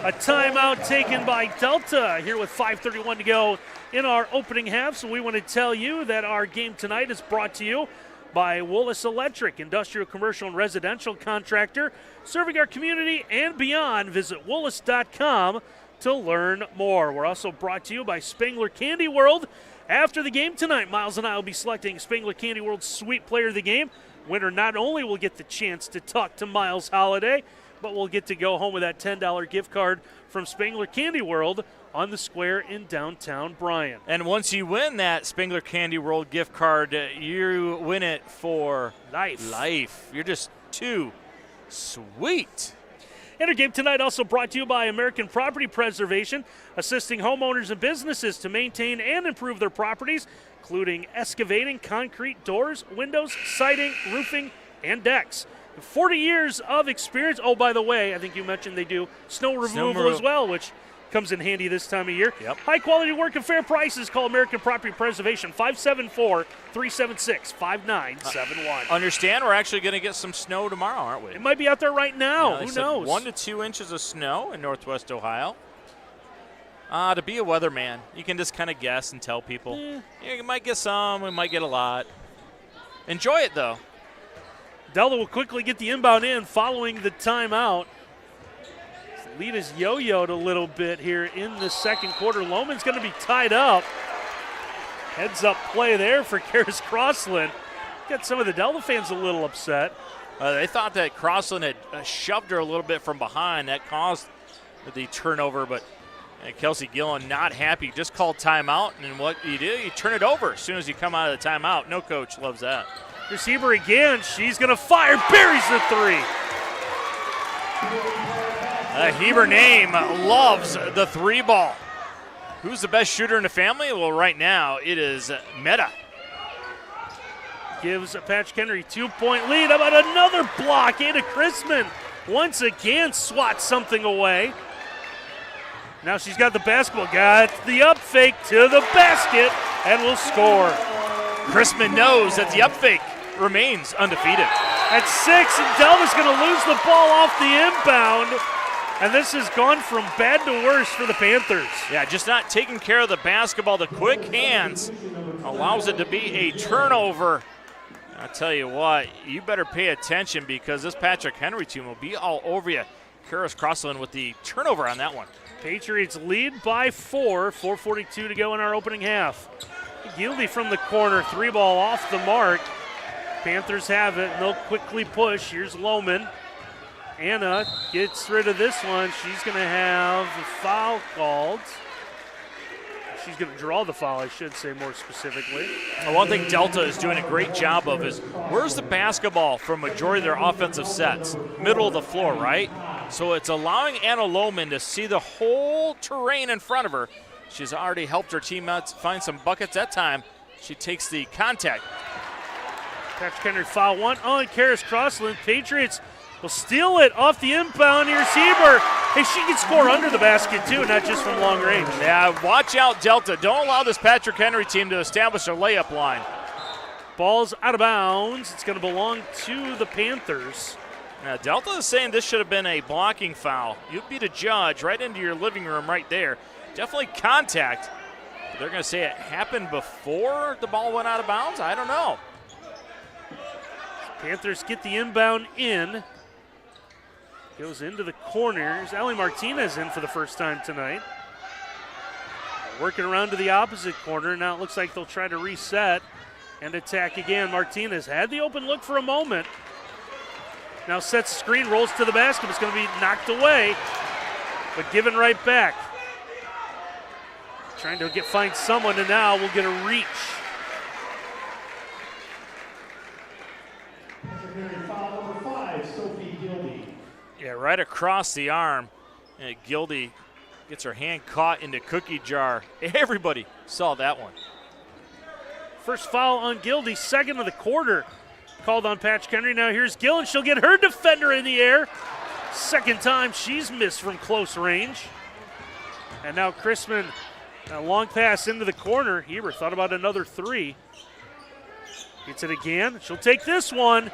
a timeout taken by Delta here with 5:31 to go in our opening half. So we want to tell you that our game tonight is brought to you by Willis Electric, industrial, commercial, and residential contractor, serving our community and beyond. Visit Willis.com to learn more. We're also brought to you by Spangler Candy World. After the game tonight, Miles and I will be selecting Spangler Candy World's Sweet Player of the Game. Winner not only will get the chance to talk to Miles Holliday, but we'll get to go home with that $10 gift card from Spangler Candy World on the square in downtown Bryan. And once you win that Spangler Candy World gift card, you win it for life. You're just too sweet. And our game tonight also brought to you by American Property Preservation, assisting homeowners and businesses to maintain and improve their properties, including excavating, concrete, doors, windows, siding, roofing, and decks. 40 years of experience. Oh, by the way, I think you mentioned they do snow removal as well, which comes in handy this time of year. Yep. High quality work and fair prices. Call American Property Preservation, 574-376-5971. Understand we're actually going to get some snow tomorrow, aren't we? It might be out there right now. Yeah, who knows? 1 to 2 inches of snow in northwest Ohio. To be a weatherman, you can just kind of guess and tell people. Yeah, you might get some, we might get a lot. Enjoy it, though. Delta will quickly get the inbound in following the timeout. Lead is yo-yoed a little bit here in the second quarter. Lohman's going to be tied up. Heads up play there for Karis Crossland. Got some of the Delta fans a little upset. They thought that Crossland had shoved her a little bit from behind. That caused the turnover, but Kelsey Gillen not happy. Just called timeout, and what you do, you turn it over as soon as you come out of the timeout. No coach loves that. Here's Heber again. She's going to fire. Buries the 3. Heber name loves the 3 ball. Who's the best shooter in the family? Well, right now it is Meta. gives Patrick Henry 2-point lead. How about another block? Ada Chrisman once again swats something away. Now she's got the basketball. Got the up fake to the basket and will score. Chrisman knows that the up fake remains undefeated. At 6, and Delva's going to lose the ball off the inbound. And this has gone from bad to worse for the Panthers. Yeah, just not taking care of the basketball. The quick hands allows it to be a turnover. I'll tell you what, you better pay attention because this Patrick Henry team will be all over you. Karis Crossland with the turnover on that one. Patriots lead by 4, 4:42 to go in our opening half. Gildy from the corner, 3-ball off the mark. Panthers have it, and they'll quickly push. Here's Lohman. Anna gets rid of this one. She's going to have a foul called. She's going to draw the foul, I should say more specifically. Well, one thing Delta is doing a great job of is where's the basketball for majority of their offensive sets? Middle of the floor, right? So it's allowing Anna Lohman to see the whole terrain in front of her. She's already helped her teammates find some buckets that time. She takes the contact. Patrick Henry foul 1 on Karis Crossland. Patriots will steal it off the inbound. Here's Heber. Hey, she can score under the basket too, not just from long range. Yeah, watch out, Delta. Don't allow this Patrick Henry team to establish a layup line. Ball's out of bounds. It's going to belong to the Panthers. Now, Delta is saying this should have been a blocking foul. You'd be the judge right into your living room right there. Definitely contact. But they're going to say it happened before the ball went out of bounds? I don't know. Panthers get the inbound in. Goes into the corners. Allie Martinez in for the first time tonight. Working around to the opposite corner. Now it looks like they'll try to reset and attack again. Martinez had the open look for a moment. Now sets the screen, rolls to the basket. It's going to be knocked away, but given right back. Trying to find someone, and now we'll get a reach. Foul number 5, Sophie Gildy. Yeah, right across the arm. And Gildy gets her hand caught in the cookie jar. Everybody saw that one. First foul on Gildy, second of the quarter. Called on Patrick Henry. Now here's Gill, and she'll get her defender in the air. Second time she's missed from close range. And now Chrisman, a long pass into the corner. Heber thought about another 3. Gets it again. She'll take this one.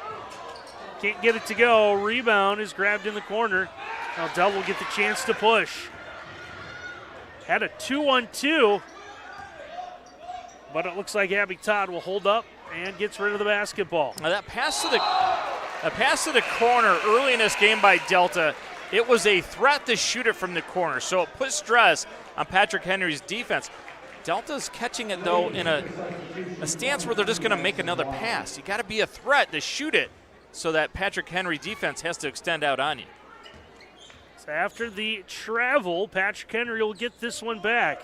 Can't get it to go. Rebound is grabbed in the corner. Now Dell will get the chance to push. Had a 2-on-2, but it looks like Abby Todd will hold up and gets rid of the basketball. Now that pass to the corner early in this game by Delta, it was a threat to shoot it from the corner, so it put stress on Patrick Henry's defense. Delta's catching it, though, in a stance where they're just going to make another pass. You got to be a threat to shoot it so that Patrick Henry defense has to extend out on you. So after the travel, Patrick Henry will get this one back.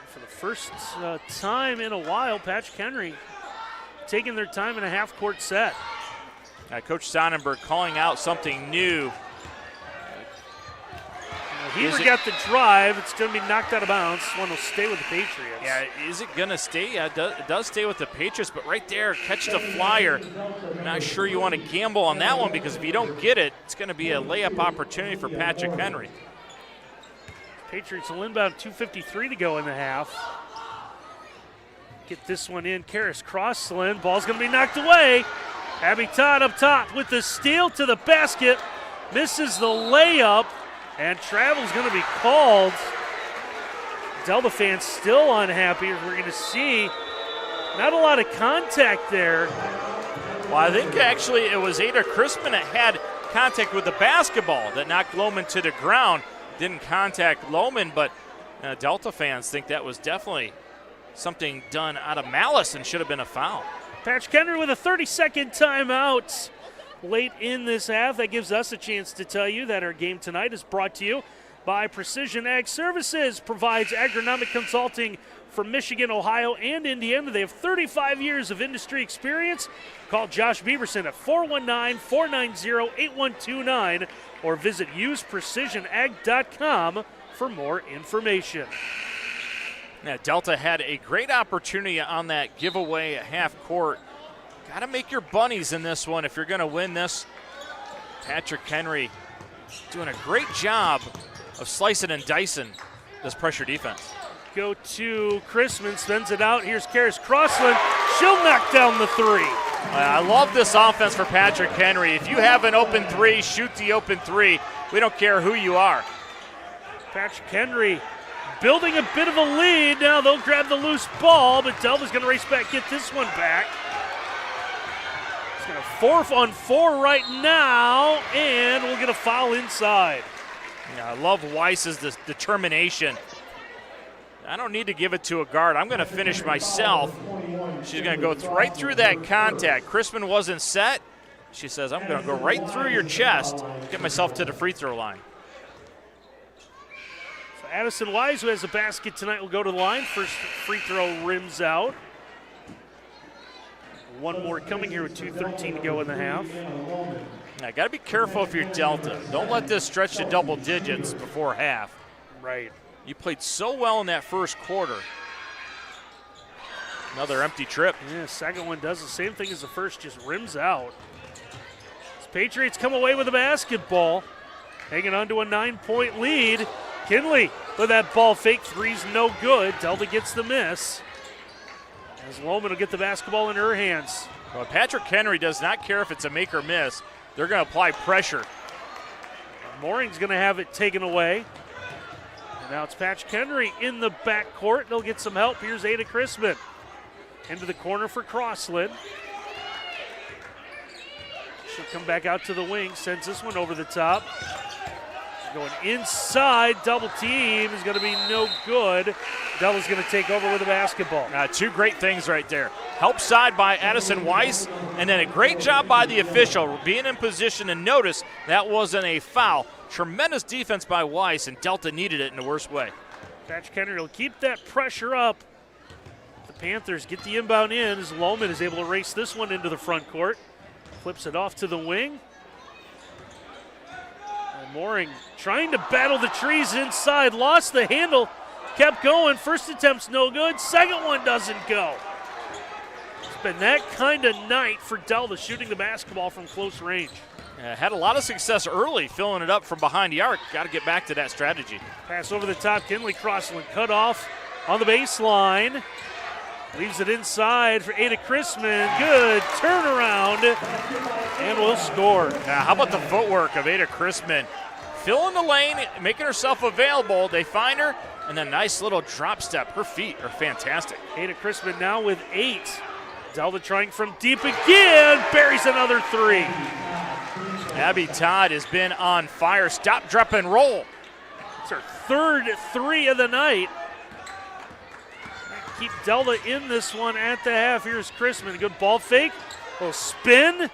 For the first time in a while, Patrick Henry taking their time in a half-court set. Coach Sonnenberg calling out something new. Heber got the drive. It's going to be knocked out of bounds. This one will stay with the Patriots. Yeah, is it going to stay? Yeah, it does stay with the Patriots, but right there, catch the flyer. Not sure you want to gamble on that one because if you don't get it, it's going to be a layup opportunity for Patrick Henry. Patriots will inbound, 2:53 to go in the half. Get this one in. Karis Crossland. Ball's going to be knocked away. Abby Todd up top with the steal to the basket. Misses the layup. And travel's going to be called. Delta fans still unhappy. We're going to see not a lot of contact there. Well, I think actually it was Ada Crispin that had contact with the basketball that knocked Lohman to the ground. Didn't contact Lohman, but Delta fans think that was definitely something done out of malice and should have been a foul. Patrick Henry with a 30-second timeout. Late in this half, that gives us a chance to tell you that our game tonight is brought to you by Precision Ag Services. Provides agronomic consulting for Michigan, Ohio, and Indiana. They have 35 years of industry experience. Call Josh Bieberson at 419-490-8129 or visit useprecisionag.com for more information. Yeah, Delta had a great opportunity on that giveaway at half court. Got to make your bunnies in this one if you're going to win this. Patrick Henry doing a great job of slicing and dicing this pressure defense. Go to Chrisman, spins it out. Here's Karis Crossland. She'll knock down the three. I love this offense for Patrick Henry. If you have an open three, shoot the open three. We don't care who you are. Patrick Henry building a bit of a lead. Now they'll grab the loose ball, but Delta's going to race back, get this one back. It's going to 4-on-4 right now, and we'll get a foul inside. Yeah, I love Weiss's determination. I don't need to give it to a guard. I'm going to finish myself. She's going to go right through that contact. Chrisman wasn't set. She says, I'm going to go right through your chest, get myself to the free throw line. So Addison Wise, who has a basket tonight, will go to the line. First free throw rims out. One more coming here with 2:13 to go in the half. Now, got to be careful if you're Delta. Don't let this stretch to double digits before half. Right. You played so well in that first quarter. Another empty trip. Yeah, second one does the same thing as the first, just rims out. As Patriots come away with a basketball, hanging on to a 9-point lead. Kinley with that ball fake, three's no good. Delta gets the miss. As Lohman will get the basketball in her hands. Well, Patrick Henry does not care if it's a make or miss. They're going to apply pressure. Mooring's going to have it taken away. And now it's Patrick Henry in the backcourt. They'll get some help. Here's Ada Chrisman. Into the corner for Crossland. She'll come back out to the wing, sends this one over the top. Going inside, double team is going to be no good. Della's going to take over with the basketball. Two great things right there. Help side by Addison Weiss, and then a great job by the official being in position to notice that wasn't a foul. Tremendous defense by Weiss, and Delta needed it in the worst way. Patrick Henry will keep that pressure up. The Panthers get the inbound in as Lohman is able to race this one into the front court. Flips it off to the wing. And Mooring trying to battle the trees inside. Lost the handle. Kept going. First attempt's no good. Second one doesn't go. It's been that kind of night for Delta shooting the basketball from close range. Had a lot of success early filling it up from behind the arc. Got to get back to that strategy. Pass over the top. Kinley Crossland cut off on the baseline. Leaves it inside for Ada Chrisman. Good turnaround, and we'll score. Now, how about the footwork of Ada Chrisman? Filling the lane, making herself available. They find her, and then nice little drop step. Her feet are fantastic. Ada Chrisman now with 8. Delta trying from deep again. Buries another 3. Abby Todd has been on fire. Stop, drop, and roll. It's her third 3 of the night. Keep Delta in this one at the half. Here's Chrisman. A good ball fake. A little spin.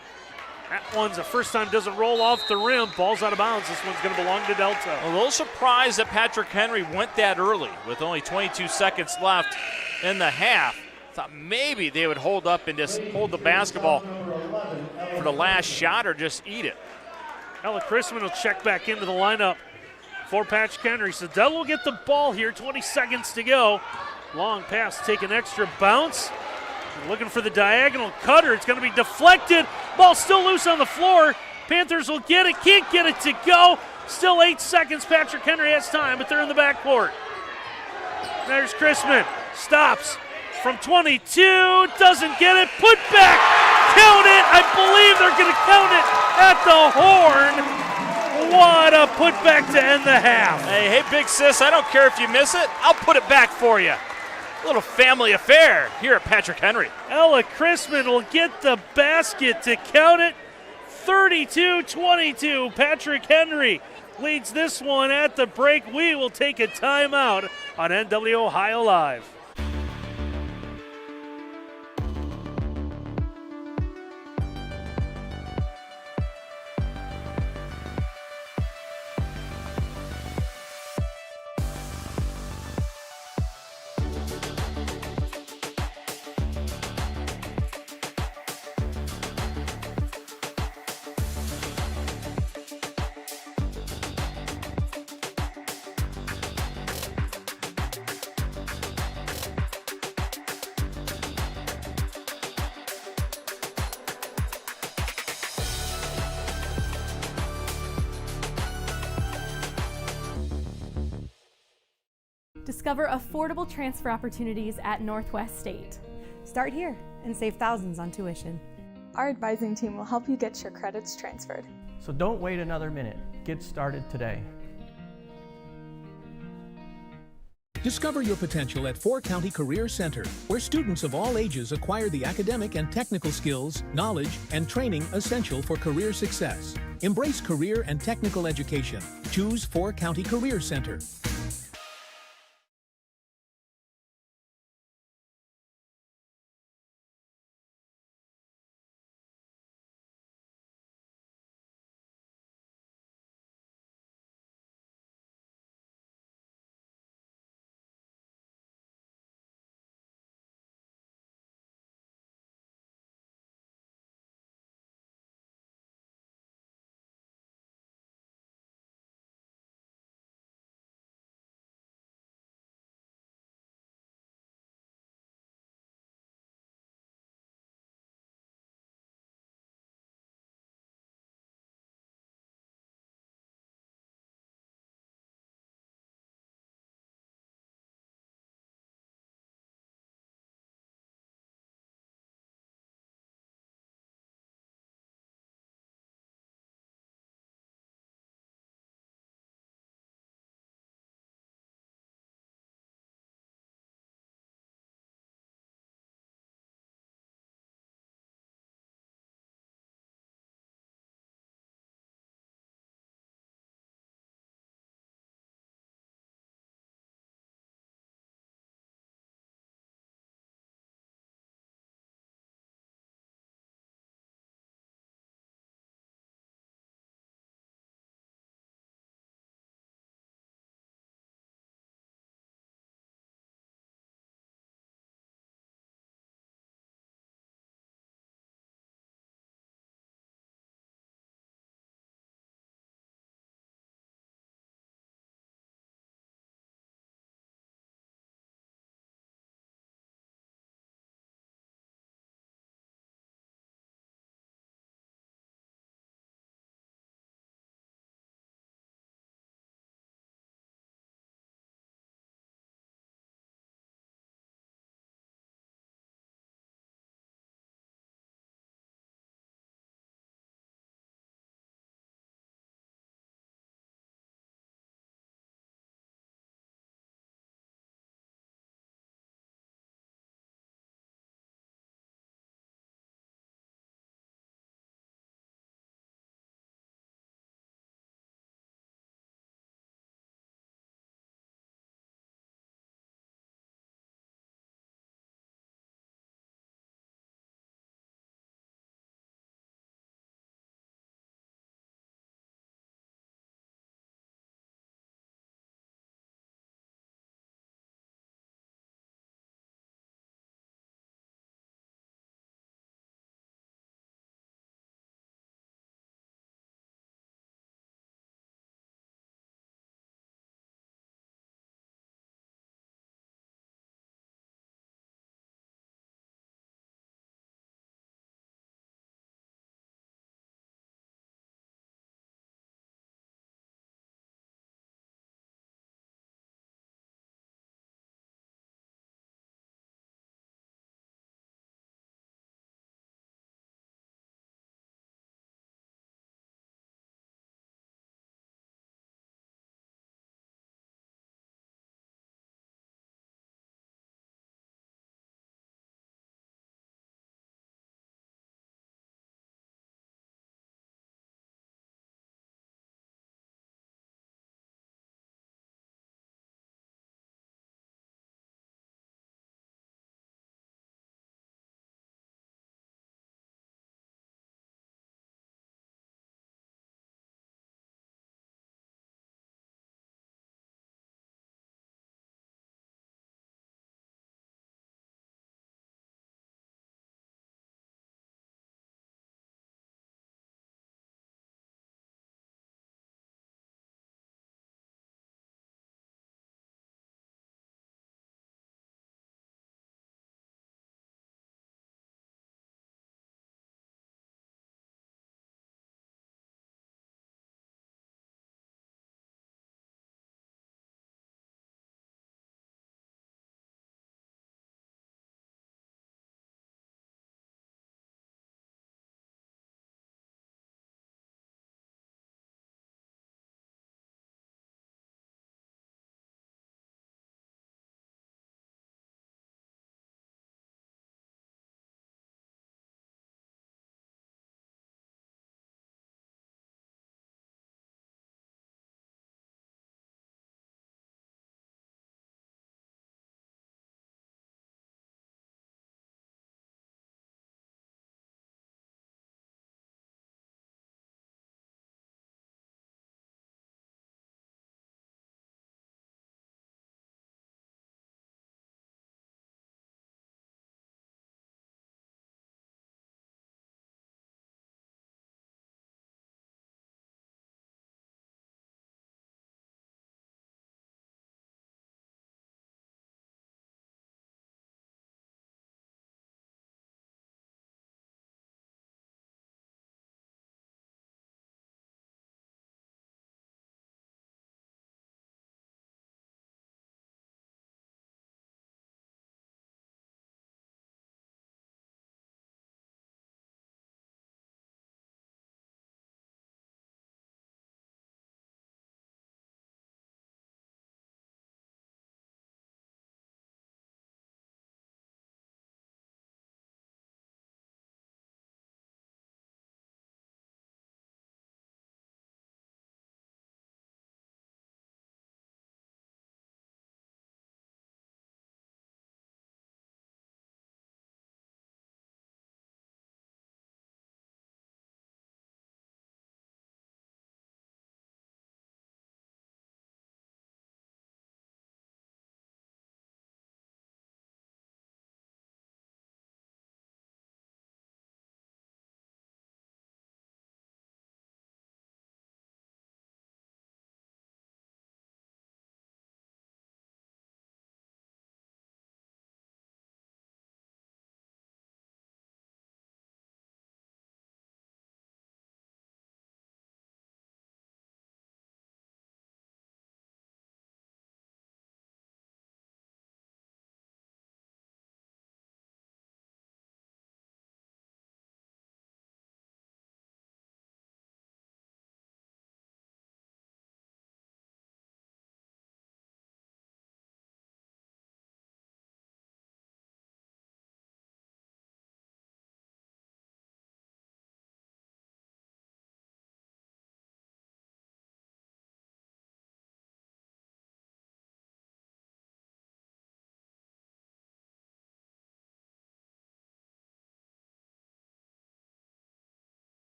That one's the first time doesn't roll off the rim. Ball's out of bounds. This one's going to belong to Delta. A little surprised that Patrick Henry went that early with only 22 seconds left in the half. Thought maybe they would hold up and just hold the basketball for the last shot or just eat it. Ella Chrisman will check back into the lineup for Patrick Henry. So Delta will get the ball here. 20 seconds to go. Long pass, take an extra bounce. Looking for the diagonal cutter. It's going to be deflected. Ball still loose on the floor. Panthers will get it. Can't get it to go. Still 8 seconds. Patrick Henry has time, but they're in the backcourt. There's Chrisman. Stops from 22. Doesn't get it. Put back. Count it. I believe they're going to count it at the horn. What a putback to end the half. Hey, big sis, I don't care if you miss it. I'll put it back for you. A little family affair here at Patrick Henry. Ella Chrisman will get the basket to count it. 32-22. Patrick Henry leads this one at the break. We will take a timeout on NW Ohio Live. Discover affordable transfer opportunities at Northwest State. Start here and save thousands on tuition. Our advising team will help you get your credits transferred. So don't wait another minute. Get started today. Discover your potential at 4-County Career Center, where students of all ages acquire the academic and technical skills, knowledge, and training essential for career success. Embrace career and technical education. Choose 4-County Career Center.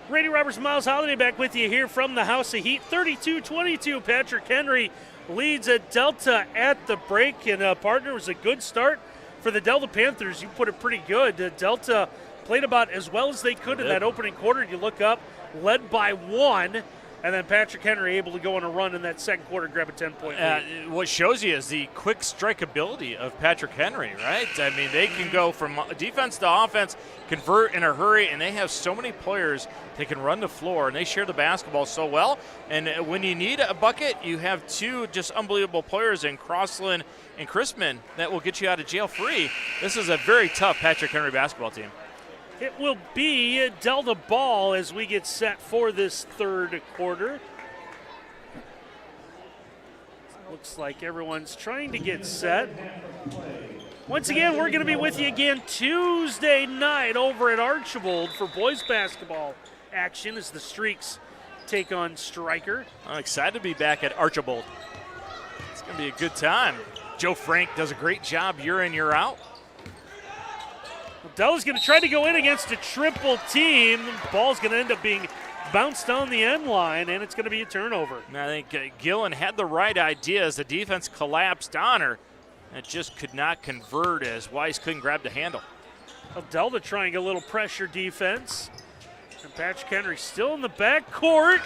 Brady Roberts, Miles Holiday back with you here from the House of Heat. 32-22, Patrick Henry leads at Delta at the break, and partner, was a good start for the Delta Panthers. You put it pretty good. Delta played about as well as they could in that opening quarter. You look up, led by 1, and then Patrick Henry able to go on a run in that second quarter, grab a 10-point lead. What shows you is the quick strikeability of Patrick Henry, right? I mean, they can go from defense to offense, convert in a hurry, and they have so many players that can run the floor, and they share the basketball so well. And when you need a bucket, you have 2 just unbelievable players in Crossland and Crispin that will get you out of jail free. This is a very tough Patrick Henry basketball team. It will be Delta ball as we get set for this third quarter. Looks like everyone's trying to get set. Once again, we're going to be with you again Tuesday night over at Archibald for boys basketball action as the Streaks take on Stryker. I'm excited to be back at Archibald. It's going to be a good time. Joe Frank does a great job year in, year out. Della's going to try to go in against a triple team. Ball's going to end up being bounced on the end line, and it's going to be a turnover. And I think Gillen had the right idea as the defense collapsed on her. It just could not convert as Weiss couldn't grab the handle. Well, Delta trying a little pressure defense. And Patrick Henry still in the backcourt.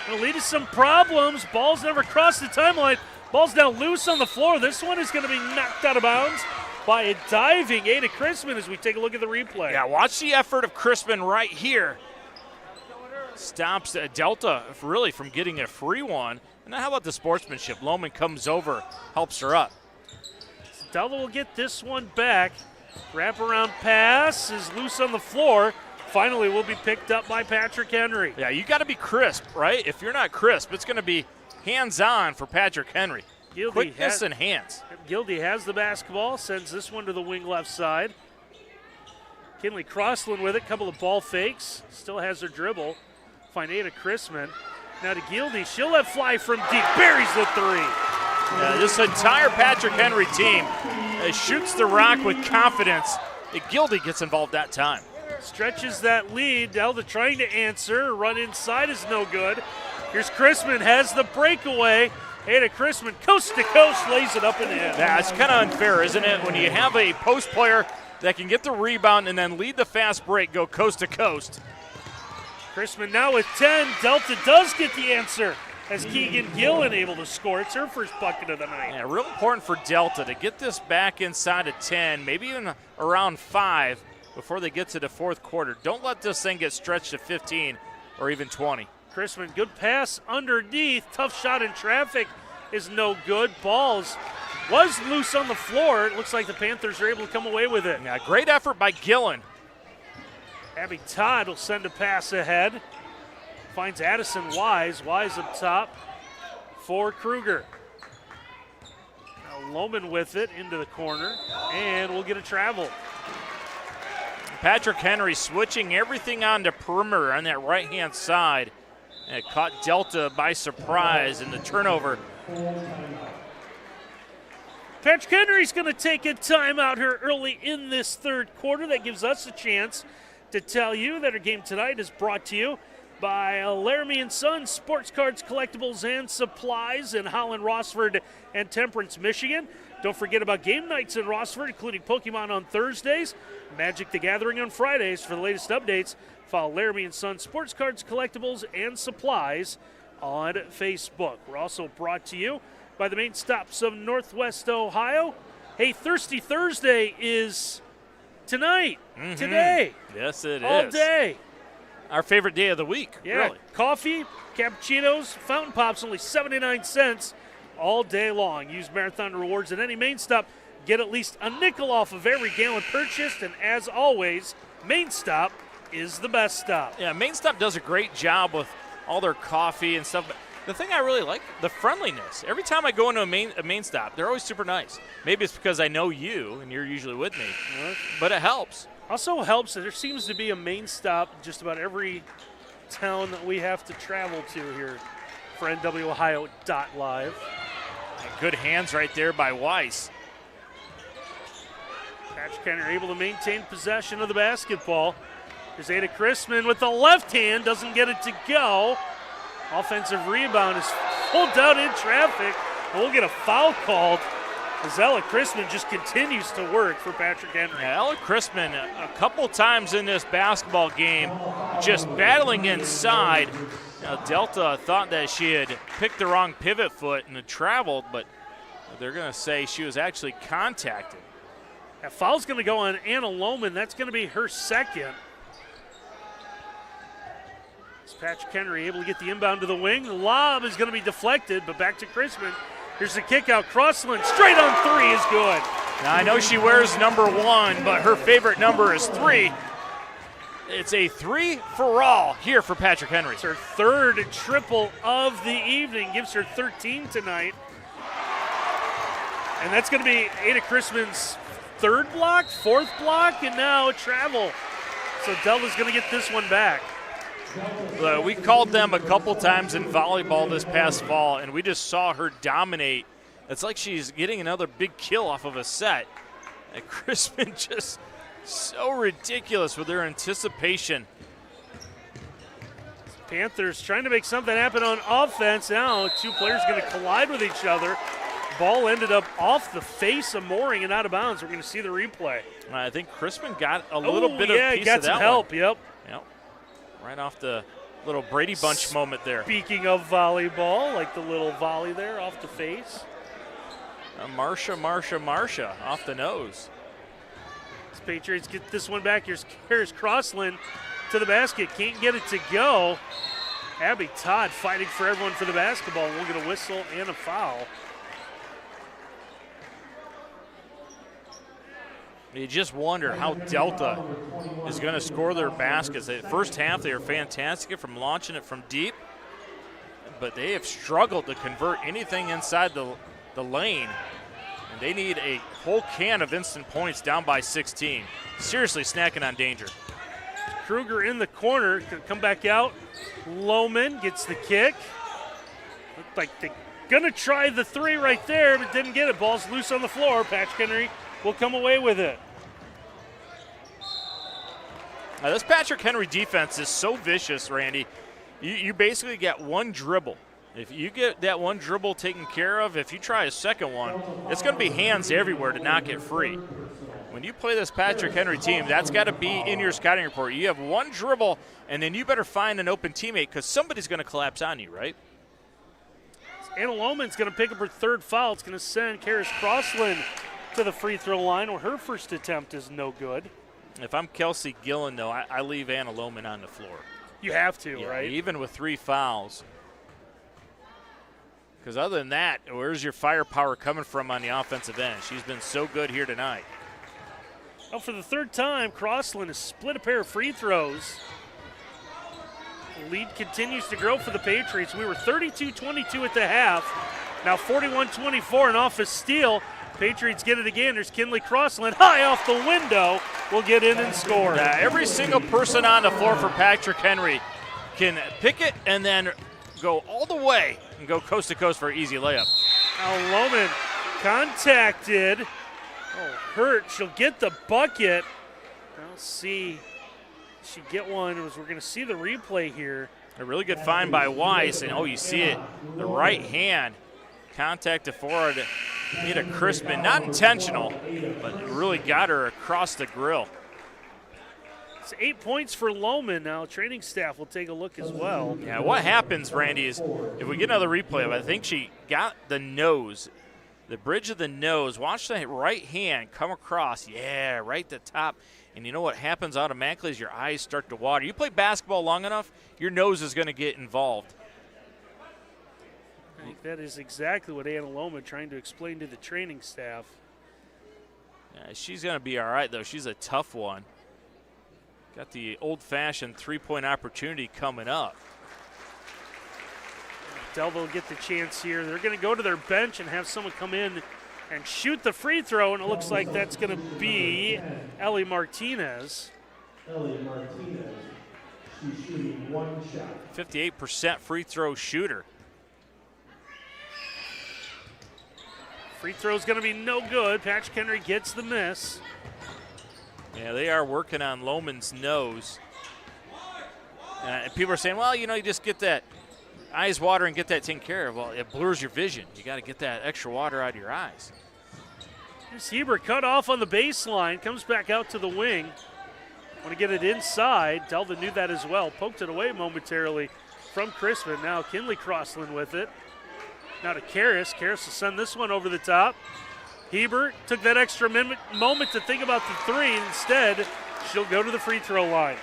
Going to lead to some problems. Ball's never crossed the timeline. Ball's now loose on the floor. This one is going to be knocked out of bounds by a diving Ada Crispin as we take a look at the replay. Yeah, watch the effort of Crispin right here. Stops Delta really from getting a free one. And now how about the sportsmanship? Lohman comes over, helps her up. So Delta will get this one back. Wraparound pass is loose on the floor. Finally will be picked up by Patrick Henry. Yeah, you got to be crisp, right? If you're not crisp, it's going to be hands-on for Patrick Henry. Quickness and hands. Gildy has the basketball, sends this one to the wing left side. Kinley Crossland with it, couple of ball fakes, still has her dribble. Find Ada Crispin. Now to Gildy, she'll let fly from deep, buries the 3. Yeah, this entire Patrick Henry team shoots the rock with confidence. Gildy gets involved that time. Stretches that lead, Delta trying to answer, run inside is no good. Here's Crispin, has the breakaway. Ada Crispin, coast to coast, lays it up and in. Yeah, it's kind of unfair, isn't it? When you have a post player that can get the rebound and then lead the fast break, go coast to coast. Crispin now with 10. Delta does get the answer as Keegan Gillen able to score. It's her first bucket of the night. Yeah, real important for Delta to get this back inside of 10, maybe even around 5 before they get to the fourth quarter. Don't let this thing get stretched to 15 or even 20. Crispin, good pass underneath. Tough shot in traffic is no good. Balls was loose on the floor. It looks like the Panthers are able to come away with it. Yeah, great effort by Gillen. Abby Todd will send a pass ahead. Finds Addison Wise. Wise up top for Kruger. Now Lohman with it into the corner, and we'll get a travel. Patrick Henry switching everything on the perimeter on that right-hand side. And it caught Delta by surprise in the turnover. Patrick Henry's going to take a timeout here early in this third quarter. That gives us a chance to tell you that our game tonight is brought to you by Laramie & Sons, Sports Cards, Collectibles, and Supplies in Holland, Rossford, and Temperance, Michigan. Don't forget about game nights in Rossford, including Pokemon on Thursdays, Magic the Gathering on Fridays. For the latest updates, follow Laramie & Sons, Sports Cards, Collectibles, and Supplies on Facebook. We're also brought to you by the main stops of Northwest Ohio. Hey, Thirsty Thursday is tonight, today. Yes, it all is. All day. Our favorite day of the week, yeah. really. Coffee, cappuccinos, fountain pops, only 79 cents all day long. Use Marathon Rewards at any main stop. Get at least a nickel off of every gallon purchased. And as always, Main Stop is the best stop. Yeah, Main Stop does a great job with all their coffee and stuff. But the thing I really like, the friendliness. Every time I go into a main stop, they're always super nice. Maybe it's because I know you and you're usually with me, but it helps. Also helps that there seems to be a Main Stop just about every town that we have to travel to here for NWOhio.live. Good hands right there by Weiss. Patrick Henry able to maintain possession of the basketball. There's Ada Chrisman with the left hand, doesn't get it to go. Offensive rebound is pulled out in traffic, and we'll get a foul called as Ella Chrisman just continues to work for Patrick Henry. Yeah, Ella Chrisman a couple times in this basketball game just battling inside. Now, Delta thought that she had picked the wrong pivot foot and had traveled, but they're going to say she was actually contacted. That foul's going to go on Anna Lohman. That's going to be her second. Is Patrick Henry able to get the inbound to the wing? The lob is going to be deflected, but back to Chrisman. Here's the kick out. Crossland straight on three is good. Now, I know she wears number 1, but her favorite number is 3. It's a 3-for-all here for Patrick Henry. It's her third triple of the evening. Gives her 13 tonight. And that's going to be Ada Chrisman's third block, fourth block, and now a travel. So Delta's going to get this one back. We called them a couple times in volleyball this past fall, and we just saw her dominate. It's like she's getting another big kill off of a set. And Chrisman just so ridiculous with their anticipation. Panthers trying to make something happen on offense. Now two players going to collide with each other. Ball ended up off the face of Mooring and out of bounds. We're going to see the replay. I think Chrisman got a little bit of piece got of some that help. one. Yep. Right off the little Brady Bunch moment there. Speaking of volleyball, like the little volley there off the face. Marsha off the nose. As Patriots get this one back. Here's Crossland to the basket. Can't get it to go. Abby Todd fighting for everyone for the basketball. We'll get a whistle and a foul. You just wonder how Delta is going to score their baskets. The first half, they are fantastic from launching it from deep, but they have struggled to convert anything inside the lane, and they need a whole can of instant points down by 16. Seriously snacking on danger. Kruger in the corner, gonna come back out. Lohman gets the kick. Looked like they're going to try the three right there, but didn't get it. Ball's loose on the floor. Patrick Henry will come away with it. Now, this Patrick Henry defense is so vicious, Randy. You basically get one dribble. If you get that one dribble taken care of, if you try a second one, it's going to be hands everywhere to knock it free. When you play this Patrick Henry team, that's got to be in your scouting report. You have one dribble, and then you better find an open teammate because somebody's going to collapse on you, right? Anna Lohman's going to pick up her third foul. It's going to send Karis Crossland to the free throw line where her first attempt is no good. If I'm Kelsey Gillen, though, I leave Anna Lohman on the floor. You have to, right? Even with 3 fouls. Because other than that, where's your firepower coming from on the offensive end? She's been so good here tonight. Well, for the third time, Crossland has split a pair of free throws. The lead continues to grow for the Patriots. We were 32-22 at the half. Now 41-24, and off a steal. Patriots get it again. There's Kinley Crossland high off the window. Will get in and score. Every single person on the floor for Patrick Henry can pick it and then go all the way and go coast to coast for an easy layup. Now Lohman contacted. Oh, hurt. She'll get the bucket. I'll see. She get one as we're going to see the replay here. A really good find by Weiss, and you see it. The right hand contact to forward. Need a Crispin, not intentional, but it really got her across the grill. It's 8 points for Lohman. Now training staff will take a look as well. Yeah, what happens, Randy, is if we get another replay, I think she got the nose, the bridge of the nose. Watch the right hand come across. Yeah, right at the top. And you know what happens automatically is your eyes start to water. You play basketball long enough, your nose is going to get involved. I think that is exactly what Anna Lohman trying to explain to the training staff. Yeah, she's going to be all right, though. She's a tough one. Got the old-fashioned three-point opportunity coming up. Delva will get the chance here. They're going to go to their bench and have someone come in and shoot the free throw, and it looks like that's going to be Ellie Martinez. Ellie Martinez, she's shooting one shot. 58% free throw shooter. Free throw's going to be no good. Patrick Henry gets the miss. Yeah, they are working on Lohman's nose. And people are saying, well, you just get that eyes water and get that taken care of. Well, it blurs your vision. You got to get that extra water out of your eyes. Here's Hebert cut off on the baseline, comes back out to the wing. Want to get it inside. Delta knew that as well. Poked it away momentarily from Crispin. Now Kinley Crossland with it. Now to Karras. Karras will send this one over the top. Hebert took that extra moment to think about the three. Instead, she'll go to the free throw line.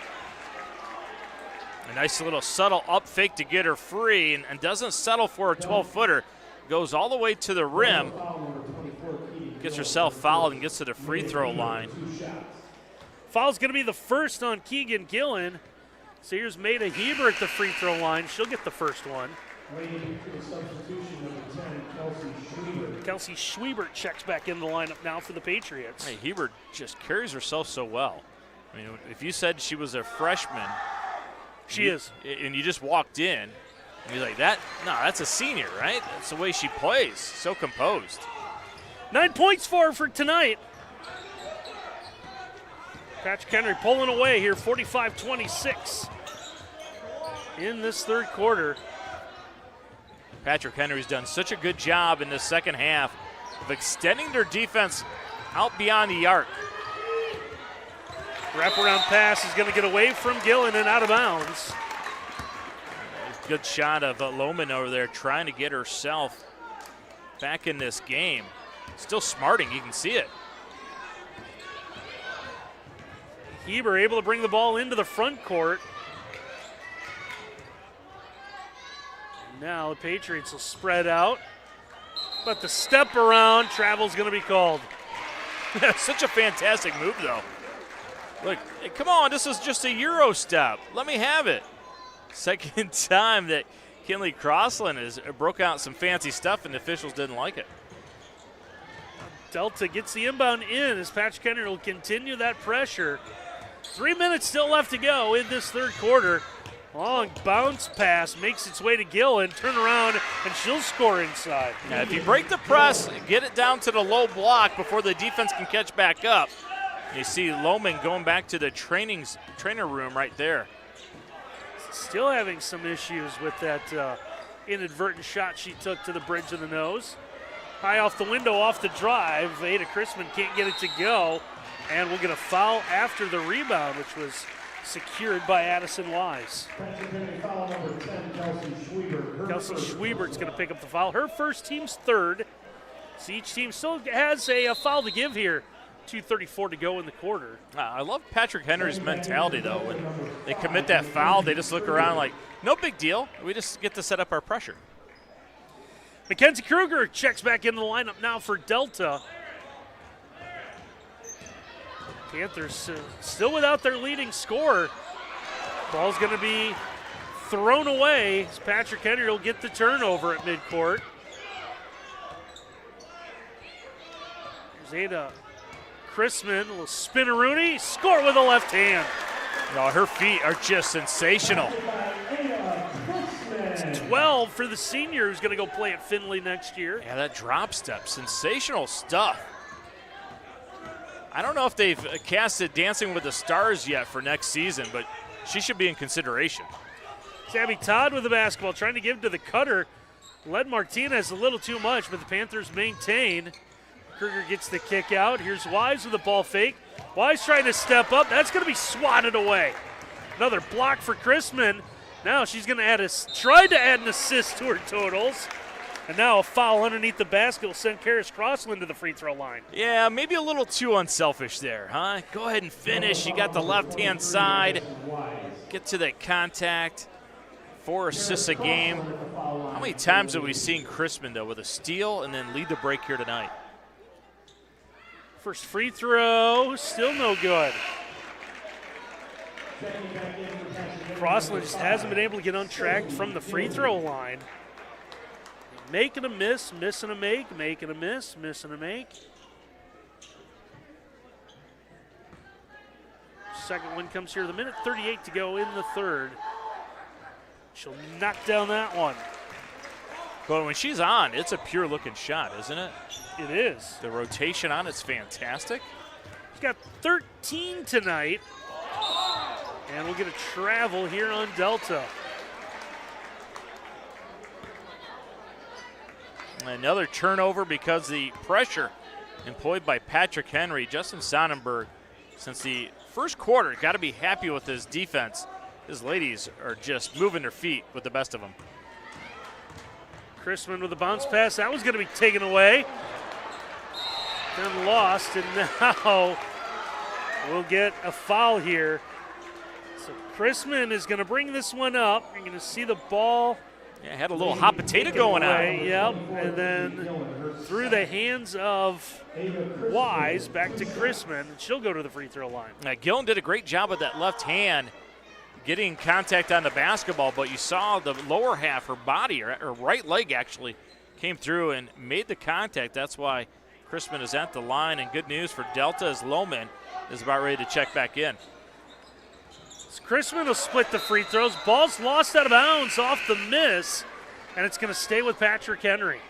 A nice little subtle up fake to get her free and doesn't settle for a 12-footer. Goes all the way to the rim. Gets herself fouled and gets to the free throw line. Foul's going to be the first on Keegan Gillen. So here's Maida Hebert at the free throw line. She'll get the first one. Kelsey Schwiebert checks back in the lineup now for the Patriots. Hey, Hebert just carries herself so well. I mean, if you said she was a freshman, she is, and you just walked in, and you're like, that's a senior, right? That's the way she plays, so composed. 9 points for her for tonight. Patrick Henry pulling away here, 45-26 in this third quarter. Patrick Henry's done such a good job in the second half of extending their defense out beyond the arc. Wraparound pass is going to get away from Gillen and out of bounds. Good shot of Lohman over there trying to get herself back in this game. Still smarting, you can see it. Hebert able to bring the ball into the front court. Now the Patriots will spread out. But the step around, travel's going to be called. Such a fantastic move, though. Look, hey, come on, this is just a Euro step. Let me have it. Second time that Kinley Crossland has broke out some fancy stuff and the officials didn't like it. Delta gets the inbound in as Patrick Henry will continue that pressure. 3 minutes still left to go in this third quarter. Long bounce pass makes its way to Gillen, turn around, and she'll score inside. Now, if you break the press, get it down to the low block before the defense can catch back up. You see Lohman going back to the trainer room right there. Still having some issues with that inadvertent shot she took to the bridge of the nose. High off the window, off the drive. Ada Crispin can't get it to go, and we'll get a foul after the rebound, which was secured by Addison Wise. Kelsey Schwiebert's going to pick up the foul. Her first, team's third. So each team still has a foul to give here. 2:34 to go in the quarter. I love Patrick Henry's mentality, though. When they commit that foul, they just look around like, no big deal. We just get to set up our pressure. Mackenzie Kruger checks back into the lineup now for Delta. Panthers still without their leading scorer. Ball's going to be thrown away as Patrick Henry will get the turnover at midcourt. Here's Ada Crispin will spin-a-rooney, score with a left hand. No, her feet are just sensational. It's 12 for the senior who's going to go play at Findlay next year. Yeah, that drop step, sensational stuff. I don't know if they've casted Dancing with the Stars yet for next season, but she should be in consideration. Abby Todd with the basketball, trying to give to the cutter. Led Martinez a little too much, but the Panthers maintain. Kruger gets the kick out. Here's Wise with the ball fake. Wise trying to step up. That's going to be swatted away. Another block for Crispin. Now she's going to tried to add an assist to her totals. And now a foul underneath the basket will send Karras Crossland to the free throw line. Yeah, maybe a little too unselfish there, huh? Go ahead and finish. You got the left-hand side. Get to that contact. 4 assists a game. How many times have we seen Crispin, though, with a steal and then lead the break here tonight? First free throw, still no good. Crossland just hasn't been able to get untracked from the free throw line. Making a miss, missing a make, making a miss, missing a make. Second one comes here, the minute 38 to go in the third. She'll knock down that one. But when she's on, it's a pure looking shot, isn't it? It is. The rotation on it's fantastic. She's got 13 tonight. And we'll get a travel here on Delta. Another turnover because the pressure employed by Patrick Henry. Justin Sonnenberg, since the first quarter, got to be happy with his defense. His ladies are just moving their feet with the best of them. Chrisman with a bounce pass. That was going to be taken away. Then lost, and now we'll get a foul here. So Chrisman is going to bring this one up. You're going to see the ball. Yeah, had a little hot potato going on. Yep, and then through the hands of Wise back to Chrisman, and she'll go to the free throw line. Gillen did a great job with that left hand getting contact on the basketball, but you saw the lower half, her body, or her right leg actually, came through and made the contact. That's why Chrisman is at the line, and good news for Delta as Lohman is about ready to check back in. Chrisman will split the free throws. Ball's lost out of bounds off the miss, and it's going to stay with Patrick Henry.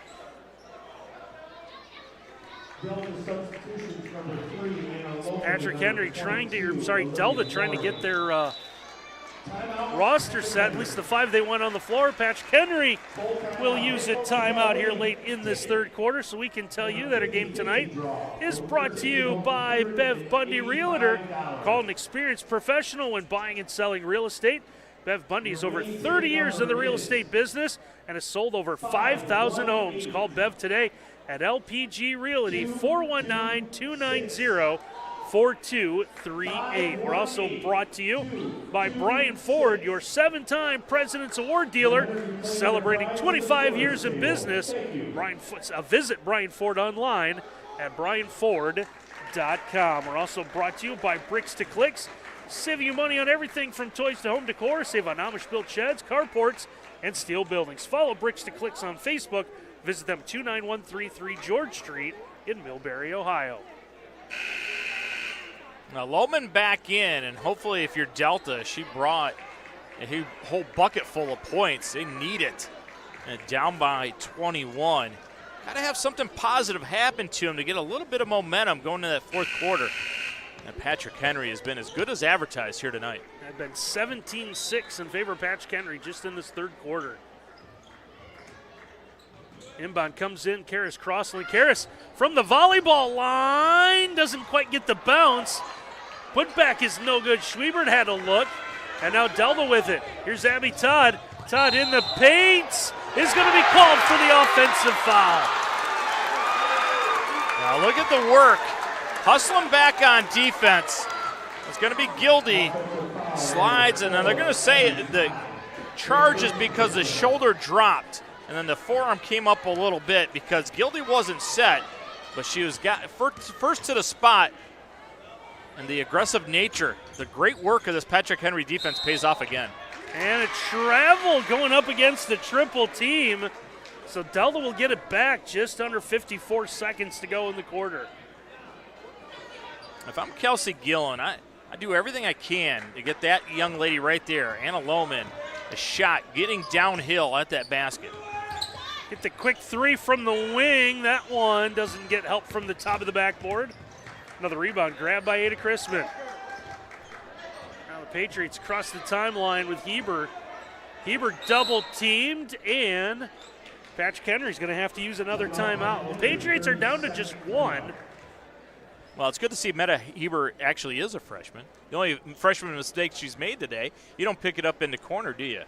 Patrick Henry Delta trying to get their roster set, at least the 5 they went on the floor. Patrick Henry will use a timeout here late in this third quarter, so we can tell you that our game tonight is brought to you by Bev Bundy Realtor. Call an experienced professional when buying and selling real estate. Bev Bundy has over 30 years in the real estate business and has sold over 5,000 homes. Call Bev today at LPG Realty, 419-290-4238. We're also brought to you by Brian Ford, your 7-time President's Award dealer, celebrating 25 years in business. Visit Brian Ford online at brianford.com. We're also brought to you by Bricks to Clicks, saving you money on everything from toys to home decor. Save on Amish-built sheds, carports, and steel buildings. Follow Bricks to Clicks on Facebook. Visit them 29133 George Street in Millbury, Ohio. Now Lohman back in, and hopefully if you're Delta, she brought a whole bucket full of points. They need it. And down by 21. Got to have something positive happen to him to get a little bit of momentum going into that fourth quarter. And Patrick Henry has been as good as advertised here tonight. I've been 17-6 in favor of Patrick Henry just in this third quarter. Inbound comes in, Karis Crossland. Karis from the volleyball line, doesn't quite get the bounce. Putback is no good. Schwiebert had a look, and now Delta with it. Here's Abby Todd. Todd in the paint is going to be called for the offensive foul. Now look at the work. Hustling back on defense. It's going to be Gildy. Slides, and then they're going to say the charge is because the shoulder dropped. And then the forearm came up a little bit because Gildy wasn't set, but she was first to the spot. And the aggressive nature, the great work of this Patrick Henry defense pays off again. And a travel going up against the triple team. So Delta will get it back just under 54 seconds to go in the quarter. If I'm Kelsey Gillen, I do everything I can to get that young lady right there, Anna Lohman, a shot, getting downhill at that basket. Get the quick three from the wing. That one doesn't get help from the top of the backboard. Another rebound grabbed by Ada Chrisman. Now the Patriots cross the timeline with Heber. Heber double teamed, and Patrick Henry's going to have to use another timeout. The Patriots are down to just one. Well, it's good to see Meta Heber actually is a freshman. The only freshman mistake she's made today, you don't pick it up in the corner, do you?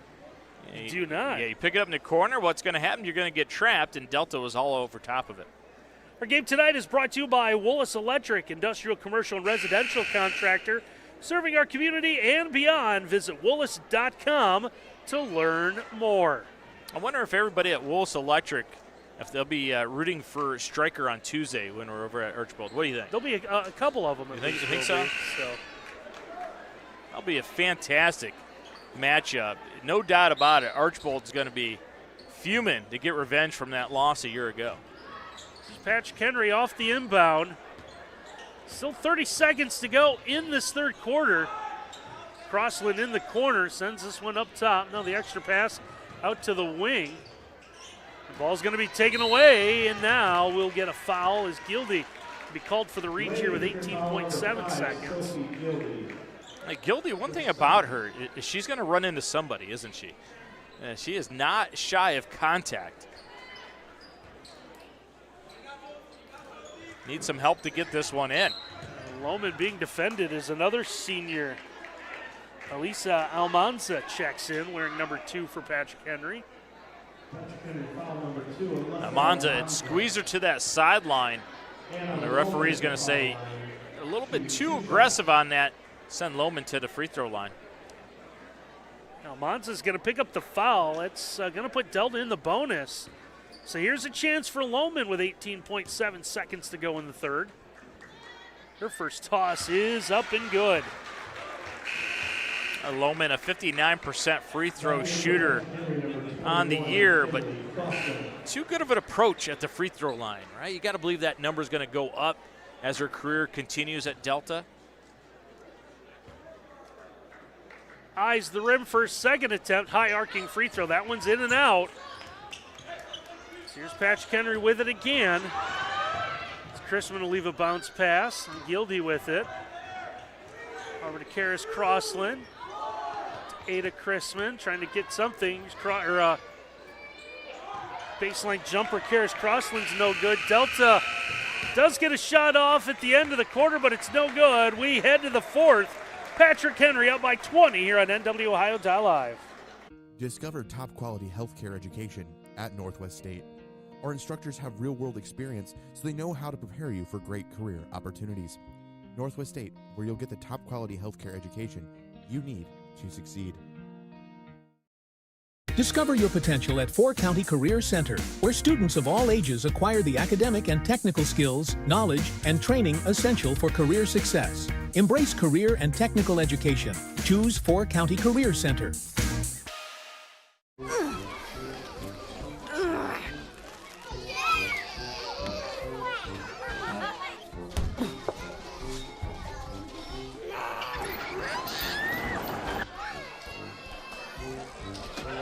You do not. Yeah, you pick it up in the corner, what's going to happen? You're going to get trapped, and Delta was all over top of it. Our game tonight is brought to you by Willis Electric, industrial, commercial, and residential contractor, serving our community and beyond. Visit Willis.com to learn more. I wonder if everybody at Willis Electric, if they'll be rooting for Stryker on Tuesday when we're over at Archbold. What do you think? There'll be a couple of them. You think so? That'll be a fantastic matchup. No doubt about it. Archbold's going to be fuming to get revenge from that loss a year ago. This is Patrick Henry off the inbound. Still 30 seconds to go in this third quarter. Crossland in the corner, sends this one up top. Now the extra pass out to the wing. The ball's going to be taken away, and now we'll get a foul as Gildy will be called for the reach here with 18.7 seconds. Gildy, one thing about her is she's going to run into somebody, isn't she? She is not shy of contact. Needs some help to get this one in. Lohman being defended is another senior. Elisa Almanza checks in, wearing number 2 for Patrick Henry. Almanza had squeezed her to that sideline. And the referee's going to say a little bit too aggressive on that. Send Lohman to the free throw line. Almanza's going to pick up the foul. It's going to put Delta in the bonus. So here's a chance for Lohman with 18.7 seconds to go in the third. Her first toss is up and good. Lohman, a 59% free throw shooter on the year, but too good of an approach at the free throw line, right? You got to believe that number is going to go up as her career continues at Delta. Eyes the rim for second attempt, high arcing free throw. That one's in and out. So here's Patrick Henry with it again. Chrisman will leave a bounce pass, and Gildy with it. Over to Karis Crossland. To Ada Chrisman, trying to get something. Baseline jumper, Karis Crossland's no good. Delta does get a shot off at the end of the quarter, but it's no good. We head to the fourth. Patrick Henry up by 20 here on NWOhio.live. Discover top quality healthcare education at Northwest State. Our instructors have real-world experience, so they know how to prepare you for great career opportunities. Northwest State, where you'll get the top quality healthcare education you need to succeed. Discover your potential at 4 County Career Center, where students of all ages acquire the academic and technical skills, knowledge, and training essential for career success. Embrace career and technical education. Choose 4 County Career Center.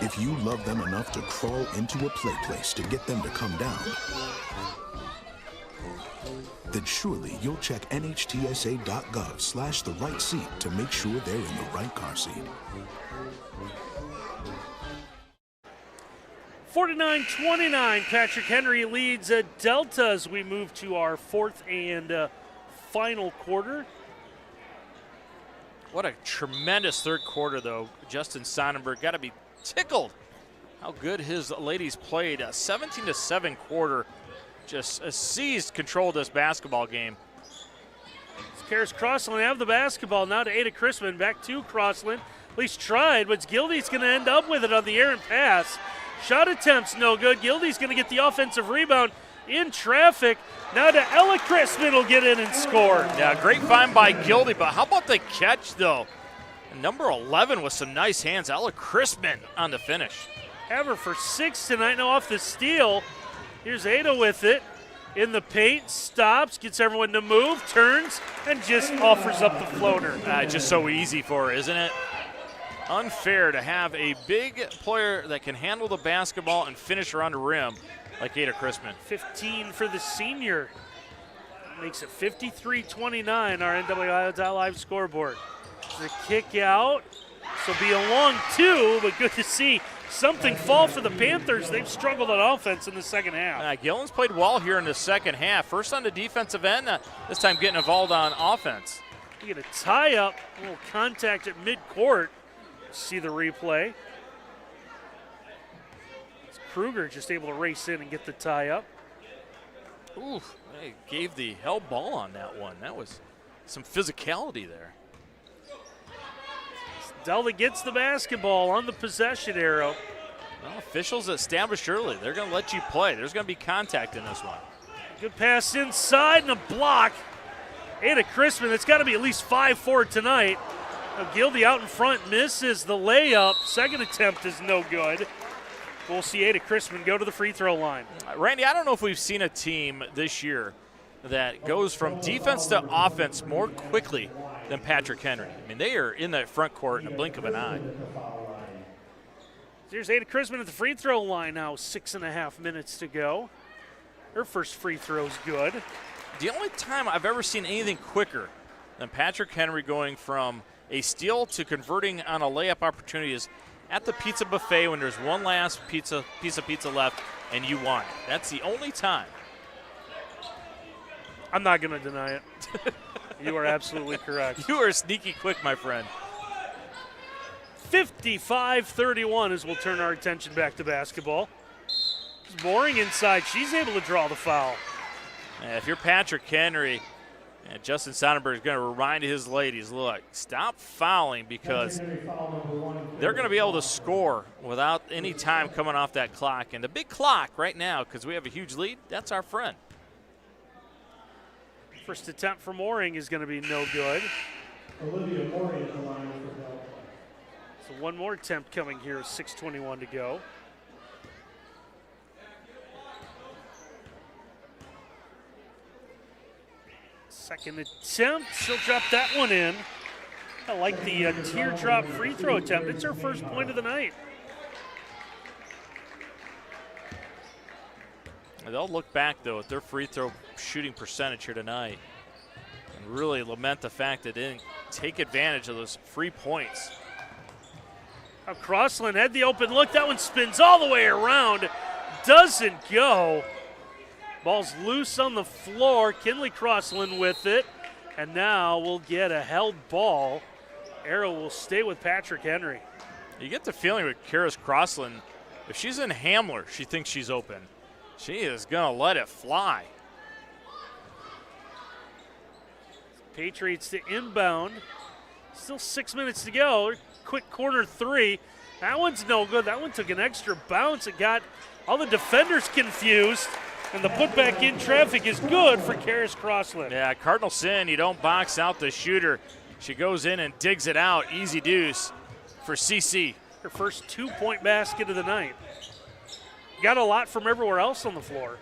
If you love them enough to crawl into a play place to get them to come down, then surely you'll check nhtsa.gov/the right seat to make sure they're in the right car seat. 49-29, Patrick Henry leads Delta as we move to our fourth and final quarter. What a tremendous third quarter, though. Justin Sonnenberg got to be tickled how good his ladies played. A 17-7 quarter, just seized control of this basketball game. Karis Crossland have the basketball now to Ada Chrisman. Back to Crossland. At least tried, but Gildy's going to end up with it on the errant pass. Shot attempts no good. Gildy's going to get the offensive rebound in traffic. Now to Ella Chrisman will get in and score. Yeah, great find by Gildy, but how about the catch, though? And number 11 with some nice hands, Ella Chrisman on the finish. Have her for 6 tonight, now off the steal. Here's Ada with it. In the paint, stops, gets everyone to move, turns, and just offers up the floater. Just so easy for her, isn't it? Unfair to have a big player that can handle the basketball and finish around the rim like Ada Chrisman. 15 for the senior. Makes it 53-29, our NWOhio.live scoreboard. The kick out. This will be a long 2, but good to see something fall for the Panthers. They've struggled on offense in the second half. Gillen's played well here in the second half. First on the defensive end, this time getting involved on offense. You get a tie-up, a little contact at midcourt. See the replay. It's Kruger just able to race in and get the tie-up. Ooh, they gave the hell ball on that one. That was some physicality there. Delta gets the basketball on the possession arrow. Well, officials established early. They're going to let you play. There's going to be contact in this one. Good pass inside and a block. Ada Chrisman, that's got to be at least 5-4 tonight. Now Gildy out in front, misses the layup. Second attempt is no good. We'll see Ada Chrisman go to the free throw line. Randy, I don't know if we've seen a team this year that goes from defense to offense more quickly than Patrick Henry. I mean, they are in that front court in a blink of an eye. Here's Ada Chrisman at the free throw line now, 6.5 minutes to go. Her first free throw's good. The only time I've ever seen anything quicker than Patrick Henry going from a steal to converting on a layup opportunity is at the pizza buffet when there's one last piece of pizza left and you won. That's the only time. I'm not going to deny it. You are absolutely correct. You are sneaky quick, my friend. 55-31 as we'll turn our attention back to basketball. Mooring inside. She's able to draw the foul. And if you're Patrick Henry, Justin Sonnenberg is going to remind his ladies, look, stop fouling because they're going to be able to score without any time coming off that clock. And the big clock right now, because we have a huge lead, that's our friend. First attempt for Mooring is going to be no good. Olivia Mooring at the line for Delta. So one more attempt coming here, 6:21 to go. Second attempt, she'll drop that one in. I like the teardrop free throw attempt. It's her first point of the night. They'll look back, though, at their free throw shooting percentage here tonight and really lament the fact that they didn't take advantage of those free points. Now Crossland had the open look. That one spins all the way around. Doesn't go. Ball's loose on the floor. Kinley Crossland with it. And now we'll get a held ball. Arrow will stay with Patrick Henry. You get the feeling with Karis Crossland, if she's in Hamler, she thinks she's open. She is going to let it fly. Patriots to inbound. Still 6 minutes to go. Quick corner three. That one's no good. That one took an extra bounce. It got all the defenders confused. And the putback in traffic is good for Karis Crossland. Yeah, cardinal sin. You don't box out the shooter. She goes in and digs it out. Easy deuce for CC. Her first 2-point basket of the night. Got a lot from everywhere else on the floor.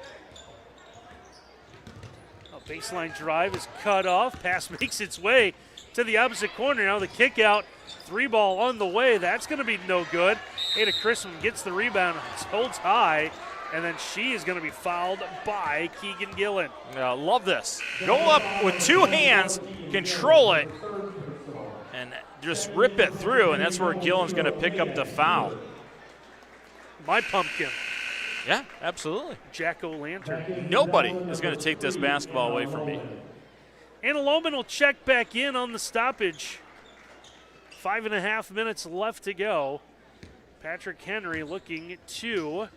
A baseline drive is cut off. Pass makes its way to the opposite corner. Now the kick out. 3-ball on the way. That's going to be no good. Ada Chrisman gets the rebound, holds high, and then she is going to be fouled by Keegan Gillen. Yeah, love this. Go up with two hands, control it, and just rip it through, and that's where Gillen's going to pick up the foul. My pumpkin. Yeah, absolutely. Jack-o'-lantern. Nobody is going to take this basketball away from me. Anna Lohman will check back in on the stoppage. 5.5 minutes left to go. Patrick Henry looking to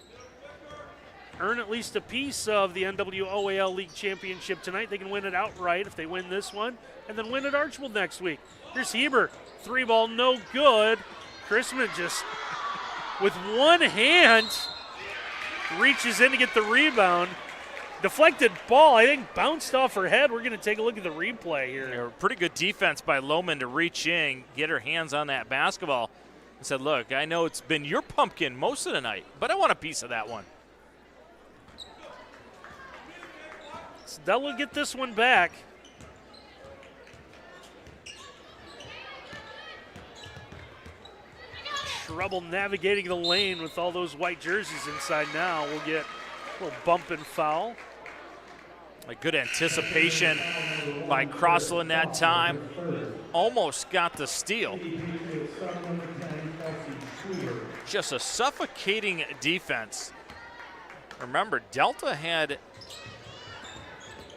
earn at least a piece of the NWOAL League Championship tonight. They can win it outright if they win this one, and then win at Archbold next week. Here's Heber. 3-ball, no good. Chrisman just, with one hand, reaches in to get the rebound. Deflected ball, I think, bounced off her head. We're going to take a look at the replay here. Yeah, pretty good defense by Lohman to reach in, get her hands on that basketball, and said, look, I know it's been your pumpkin most of the night, but I want a piece of that one. Stella will get this one back. Trouble navigating the lane with all those white jerseys inside now. We'll get a little bump and foul. A good anticipation by Crossland that time. Almost got the steal. Just a suffocating defense. Remember, Delta had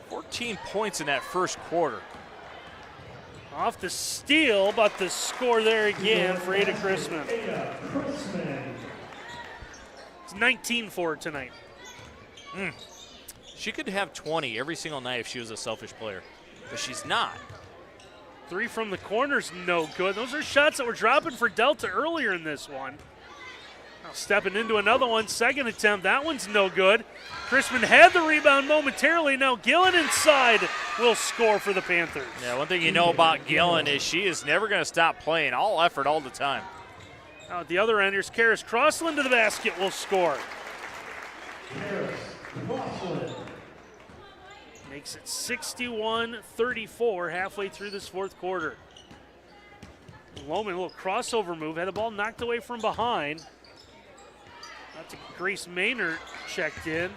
14 points in that first quarter. Off the steal, but the score there again for Ada Chrisman. It's 19 for her tonight. She could have 20 every single night if she was a selfish player, but she's not. 3 from the corners, no good. Those are shots that were dropping for Delta earlier in this one. Now stepping into another one, second attempt. That one's no good. Chrisman had the rebound momentarily. Now Gillen inside will score for the Panthers. Yeah, one thing you know about Gillen is she is never going to stop playing. All effort all the time. Now at the other end, here's Karis Crossland to the basket, will score. Makes it 61-34 halfway through this fourth quarter. Lohman, a little crossover move, had the ball knocked away from behind. That's Grace Maynard checked in.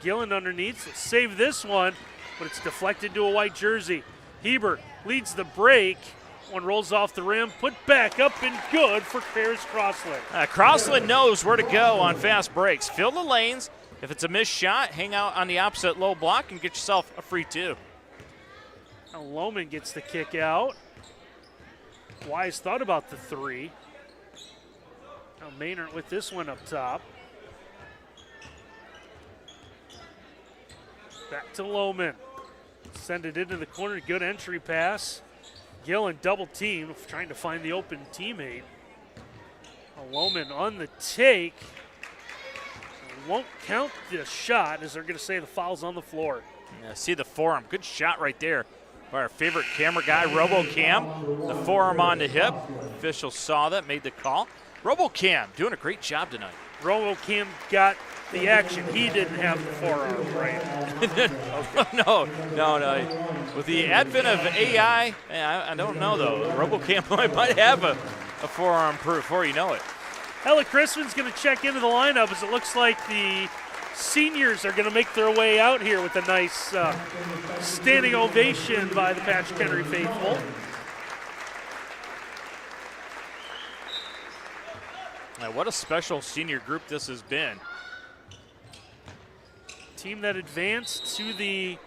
Gillen underneath, so save this one, but it's deflected to a white jersey. Heber leads the break, one rolls off the rim, put back up and good for Paris Crossland. Crossland knows where to go on fast breaks. Fill the lanes. If it's a missed shot, hang out on the opposite low block and get yourself a free two. Now Lohman gets the kick out. Wise thought about the three. Now Maynard with this one up top. Back to Lohman. Send it into the corner. Good entry pass. Gillen double team, trying to find the open teammate. Lohman on the take. Won't count the shot, as they're going to say the foul's on the floor. Yeah, see the forearm. Good shot right there by our favorite camera guy, RoboCam. The forearm on the hip. Official saw that, made the call. RoboCam doing a great job tonight. RoboCam got the action. He didn't have the forearm, right? No. With the advent of AI, I don't know, though. RoboCam might have a forearm before you know it. Ella Crispin's going to check into the lineup as it looks like the seniors are going to make their way out here with a nice standing ovation by the Patrick Henry faithful. Now, what a special senior group this has been. Team that advanced to the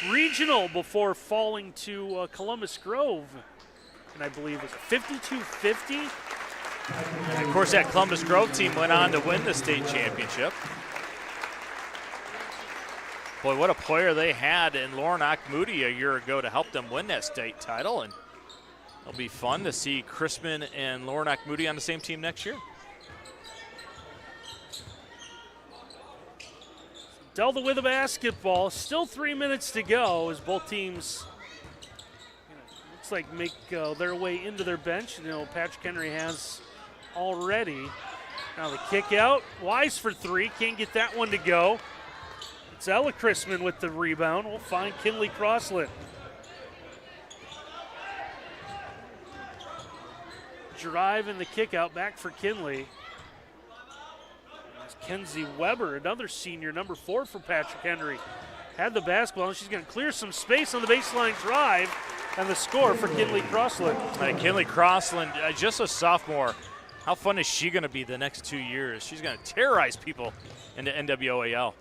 regional before falling to Columbus Grove. And I believe it was a 52-50. And of course, that Columbus Grove team went on to win the state championship. Boy, what a player they had in Lauren Moody a year ago to help them win that state title. And it'll be fun to see Crispin and Lauren Moody on the same team next year. Delta with a basketball. Still 3 minutes to go as both teams looks like make their way into their bench. Patrick Henry has already. Now the kick out. Wise for three. Can't get that one to go. It's Ella Chrisman with the rebound. We'll find Kinley Crossland. Drive and the kick out back for Kinley. There's Kenzie Weber, another senior, number 4 for Patrick Henry. Had the basketball, and she's going to clear some space on the baseline drive, and the score for Kinley Crossland. Kinley Crossland, just a sophomore. How fun is she going to be the next 2 years? She's going to terrorize people in the NWOAL.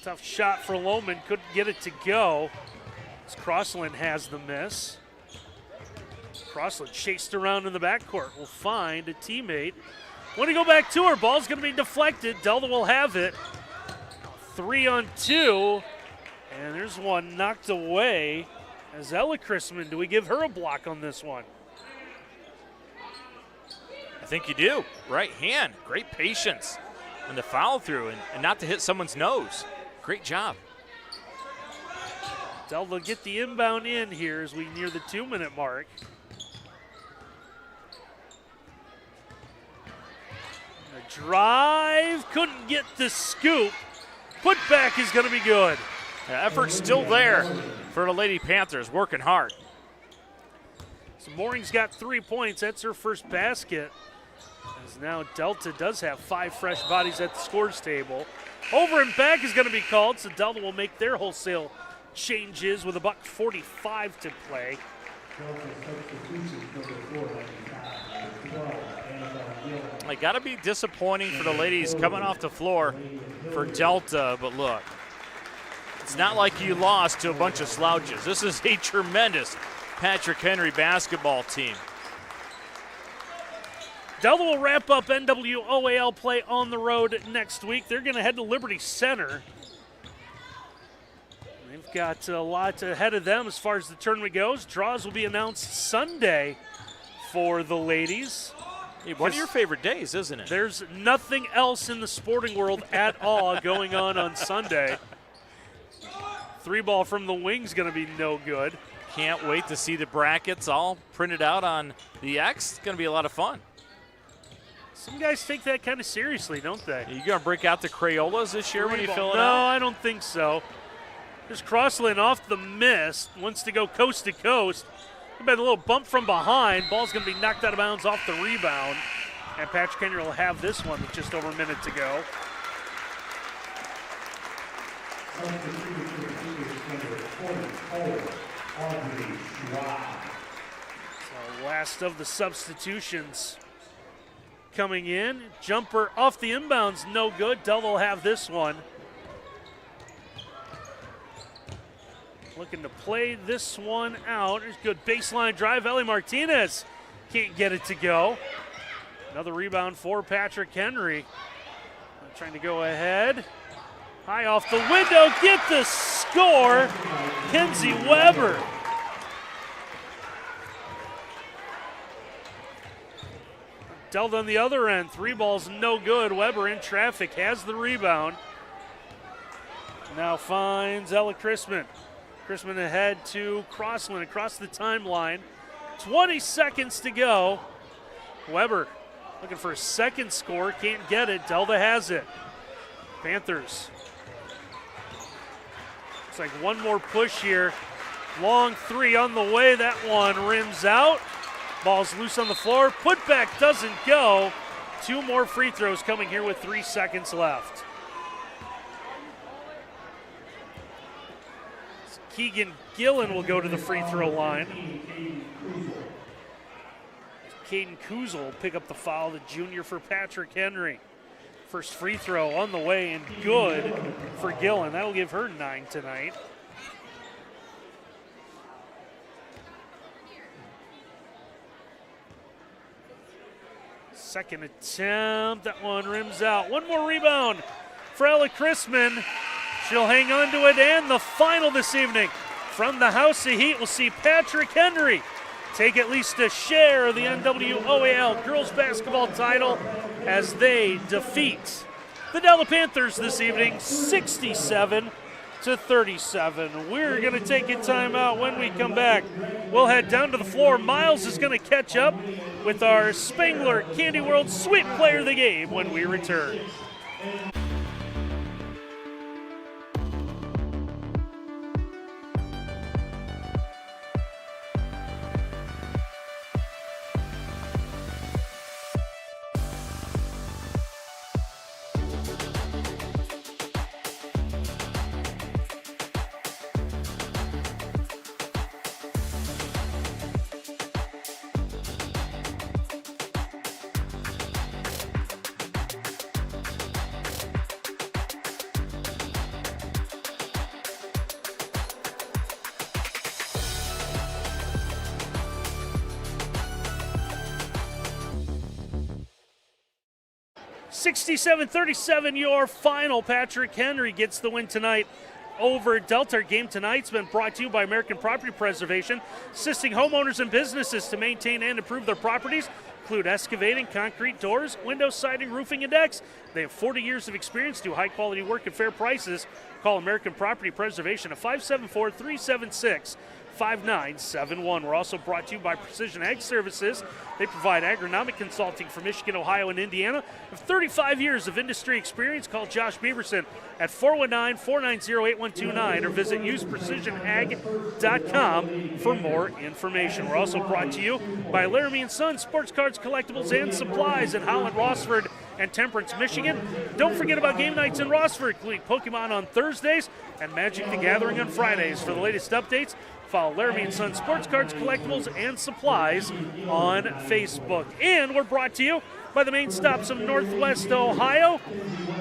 Tough shot for Lohman, couldn't get it to go. As Crossland has the miss. Crossland chased around in the backcourt. Will find a teammate. When to go back to her, ball's going to be deflected. Delta will have it. 3 on 2. And there's one knocked away. As Ella Chrisman, do we give her a block on this one? I think you do. Right hand, great patience. And the follow through and not to hit someone's nose. Great job. Delta get the inbound in here as we near the 2-minute mark. The drive, couldn't get the scoop. Put back is going to be good. The effort's still there for the Lady Panthers, working hard. So Mooring's got 3 points. That's her first basket. As now Delta does have 5 fresh bodies at the scores table. Over and back is going to be called, so Delta will make their wholesale changes with $1:45 to play. It got to be disappointing for the ladies coming off the floor for Delta, but look, it's not like you lost to a bunch of slouches. This is a tremendous Patrick Henry basketball team. Delta will wrap up NWOAL play on the road next week. They're going to head to Liberty Center. They've got a lot ahead of them as far as the tournament goes. Draws will be announced Sunday for the ladies. One of your favorite days, isn't it? There's nothing else in the sporting world at all going on Sunday. 3-ball from the wing's going to be no good. Can't wait to see the brackets all printed out on the X. It's going to be a lot of fun. Some guys take that kind of seriously, don't they? Are you going to break out the Crayolas this year when you fill it out? No, I don't think so. There's Crossland off the miss. Wants to go coast to coast. Been a little bump from behind. Ball's going to be knocked out of bounds off the rebound. And Patrick Henry will have this one with just over a minute to go. So Last of the substitutions coming in. Jumper off the inbounds, no good. Delta will have this one. Looking to play this one out. There's a good baseline drive. Ellie Martinez can't get it to go. Another rebound for Patrick Henry. Trying to go ahead. High off the window, get the score. Kenzie Weber. Delta on the other end. 3 balls, no good. Weber in traffic, has the rebound. Now finds Ella Chrisman. Chrisman ahead to Crossland across the timeline. 20 seconds to go. Weber looking for a second score, can't get it. Delta has it. Panthers. Looks like one more push here. Long 3 on the way. That one rims out. Ball's loose on the floor. Putback doesn't go. 2 more free throws coming here with 3 seconds left. Keegan Gillen will go to the free throw line. Caden Kuzel will pick up the foul, the junior for Patrick Henry. First free throw on the way and good for Gillen. That'll give her 9 tonight. Second attempt, that one rims out. One more rebound for Ella Chrisman. She'll hang on to it, and the final this evening from the House of Heat, we'll see Patrick Henry take at least a share of the NWOAL girls basketball title as they defeat the Delta Panthers this evening, 67-37. We're going to take a timeout. When we come back, we'll head down to the floor. Miles is going to catch up with our Spangler Candy World Sweet Player of the Game when we return. (67-37) your final. Patrick Henry gets the win tonight over Delta. Our game tonight's been brought to you by American Property Preservation, assisting homeowners and businesses to maintain and improve their properties, include excavating, concrete, doors, windows, siding, roofing, and decks. They have 40 years of experience, do high-quality work at fair prices. Call American Property Preservation at 574-376-5971. We're also brought to you by Precision Ag Services. They provide agronomic consulting for Michigan, Ohio, and Indiana. With 35 years of industry experience, call Josh Bieberson at 419-490-8129 or visit useprecisionag.com for more information. We're also brought to you by Laramie & Sons Sports Cards, Collectibles, and Supplies in Holland, Rossford, and Temperance, Michigan. Don't forget about game nights in Rossford, including Pokemon on Thursdays and Magic the Gathering on Fridays. For the latest updates, follow Laramie & Sons Sports Cards, Collectibles, and Supplies on Facebook. And we're brought to you by the main stops of Northwest Ohio.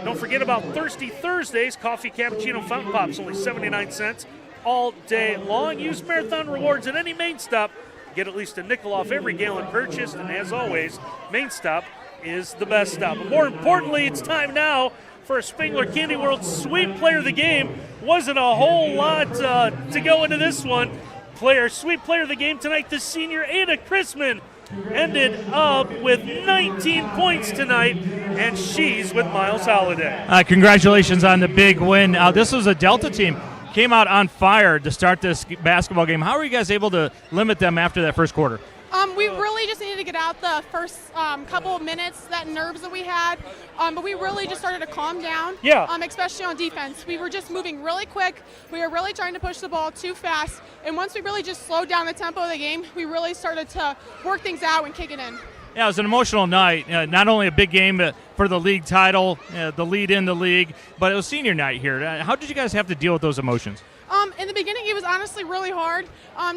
Don't forget about Thirsty Thursdays, coffee, cappuccino, fountain pops, only 79 cents all day long. Use Marathon Rewards at any main stop. Get at least a nickel off every gallon purchased. And as always, main stop is the best stop. But more importantly, it's time now for a Spangler Candy World Sweet Player of the Game. Wasn't a whole lot to go into this one. Sweet Player of the Game tonight, the senior Ada Chrisman ended up with 19 points tonight, and she's with Miles Holliday. Congratulations on the big win. This was a Delta team. Came out on fire to start this basketball game. How were you guys able to limit them after that first quarter? We really just needed to get out the first couple of minutes, that nerves that we had, but we really just started to calm down, especially on defense. We were just moving really quick. We were really trying to push the ball too fast, and once we really just slowed down the tempo of the game, we really started to work things out and kick it in. Yeah, it was an emotional night. Not only a big game for the league title, the lead in the league, but it was senior night here. How did you guys have to deal with those emotions? In the beginning, it was honestly really hard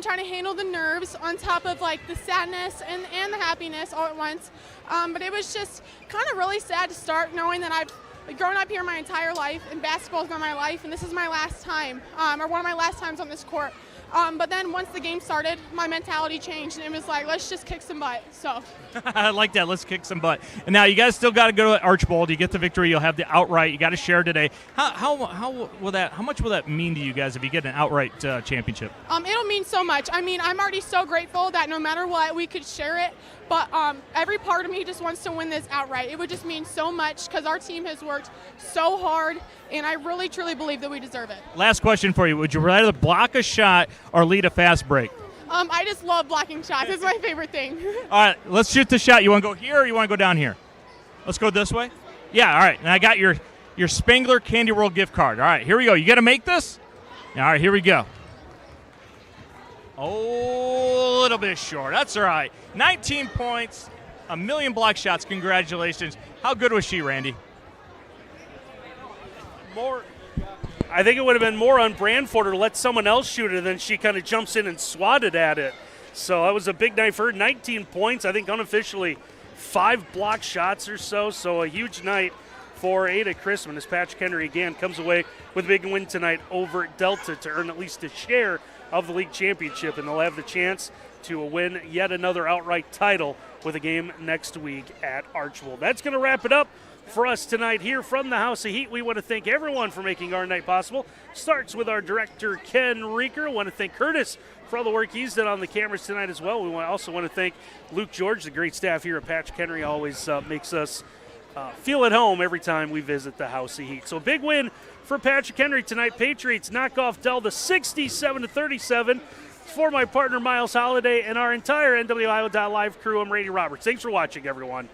trying to handle the nerves on top of like the sadness and the happiness all at once. But it was just kind of really sad to start knowing that I've grown up here my entire life and basketball's been my life, and this is my last time, or one of my last times on this court. But then once the game started, my mentality changed, and it was like, let's just kick some butt. So I like that. Let's kick some butt. And now you guys still got to go to Archbold. You get the victory. You'll have the outright. You got to share today. How much will that mean to you guys if you get an outright championship? It'll mean so much. I mean, I'm already so grateful that no matter what, we could share it. But every part of me just wants to win this outright. It would just mean so much because our team has worked so hard, and I really, truly believe that we deserve it. Last question for you. Would you rather block a shot or lead a fast break? I just love blocking shots. It's my favorite thing. All right, let's shoot the shot. You want to go here or you want to go down here? Let's go this way? Yeah, all right. And I got your Spangler Candy World gift card. All right, here we go. You got to make this? All right, here we go. Oh, a little bit short. That's all right. 19 points, a million block shots. Congratulations. How good was she, Randy? I think it would have been more on brand for her to let someone else shoot it, and then she kind of jumps in and swatted at it. So that was a big night for her. 19 points, I think unofficially 5 block shots or so. So a huge night for Ada Chrisman as Patrick Henry again comes away with a big win tonight over Delta to earn at least a share of the league championship, and they'll have the chance to win yet another outright title with a game next week at Archbold. That's going to wrap it up for us tonight here from the House of Heat. We want to thank everyone for making our night possible. Starts with our director, Ken Reeker. We want to thank Curtis for all the work he's done on the cameras tonight as well. We also want to thank Luke George, the great staff here at Patrick Henry, always makes us feel at home every time we visit the House of Heat. So a big win for Patrick Henry tonight. Patriots knock off Delta 67-37. For my partner, Miles Holliday, and our entire NWIO.live crew, I'm Randy Roberts. Thanks for watching, everyone.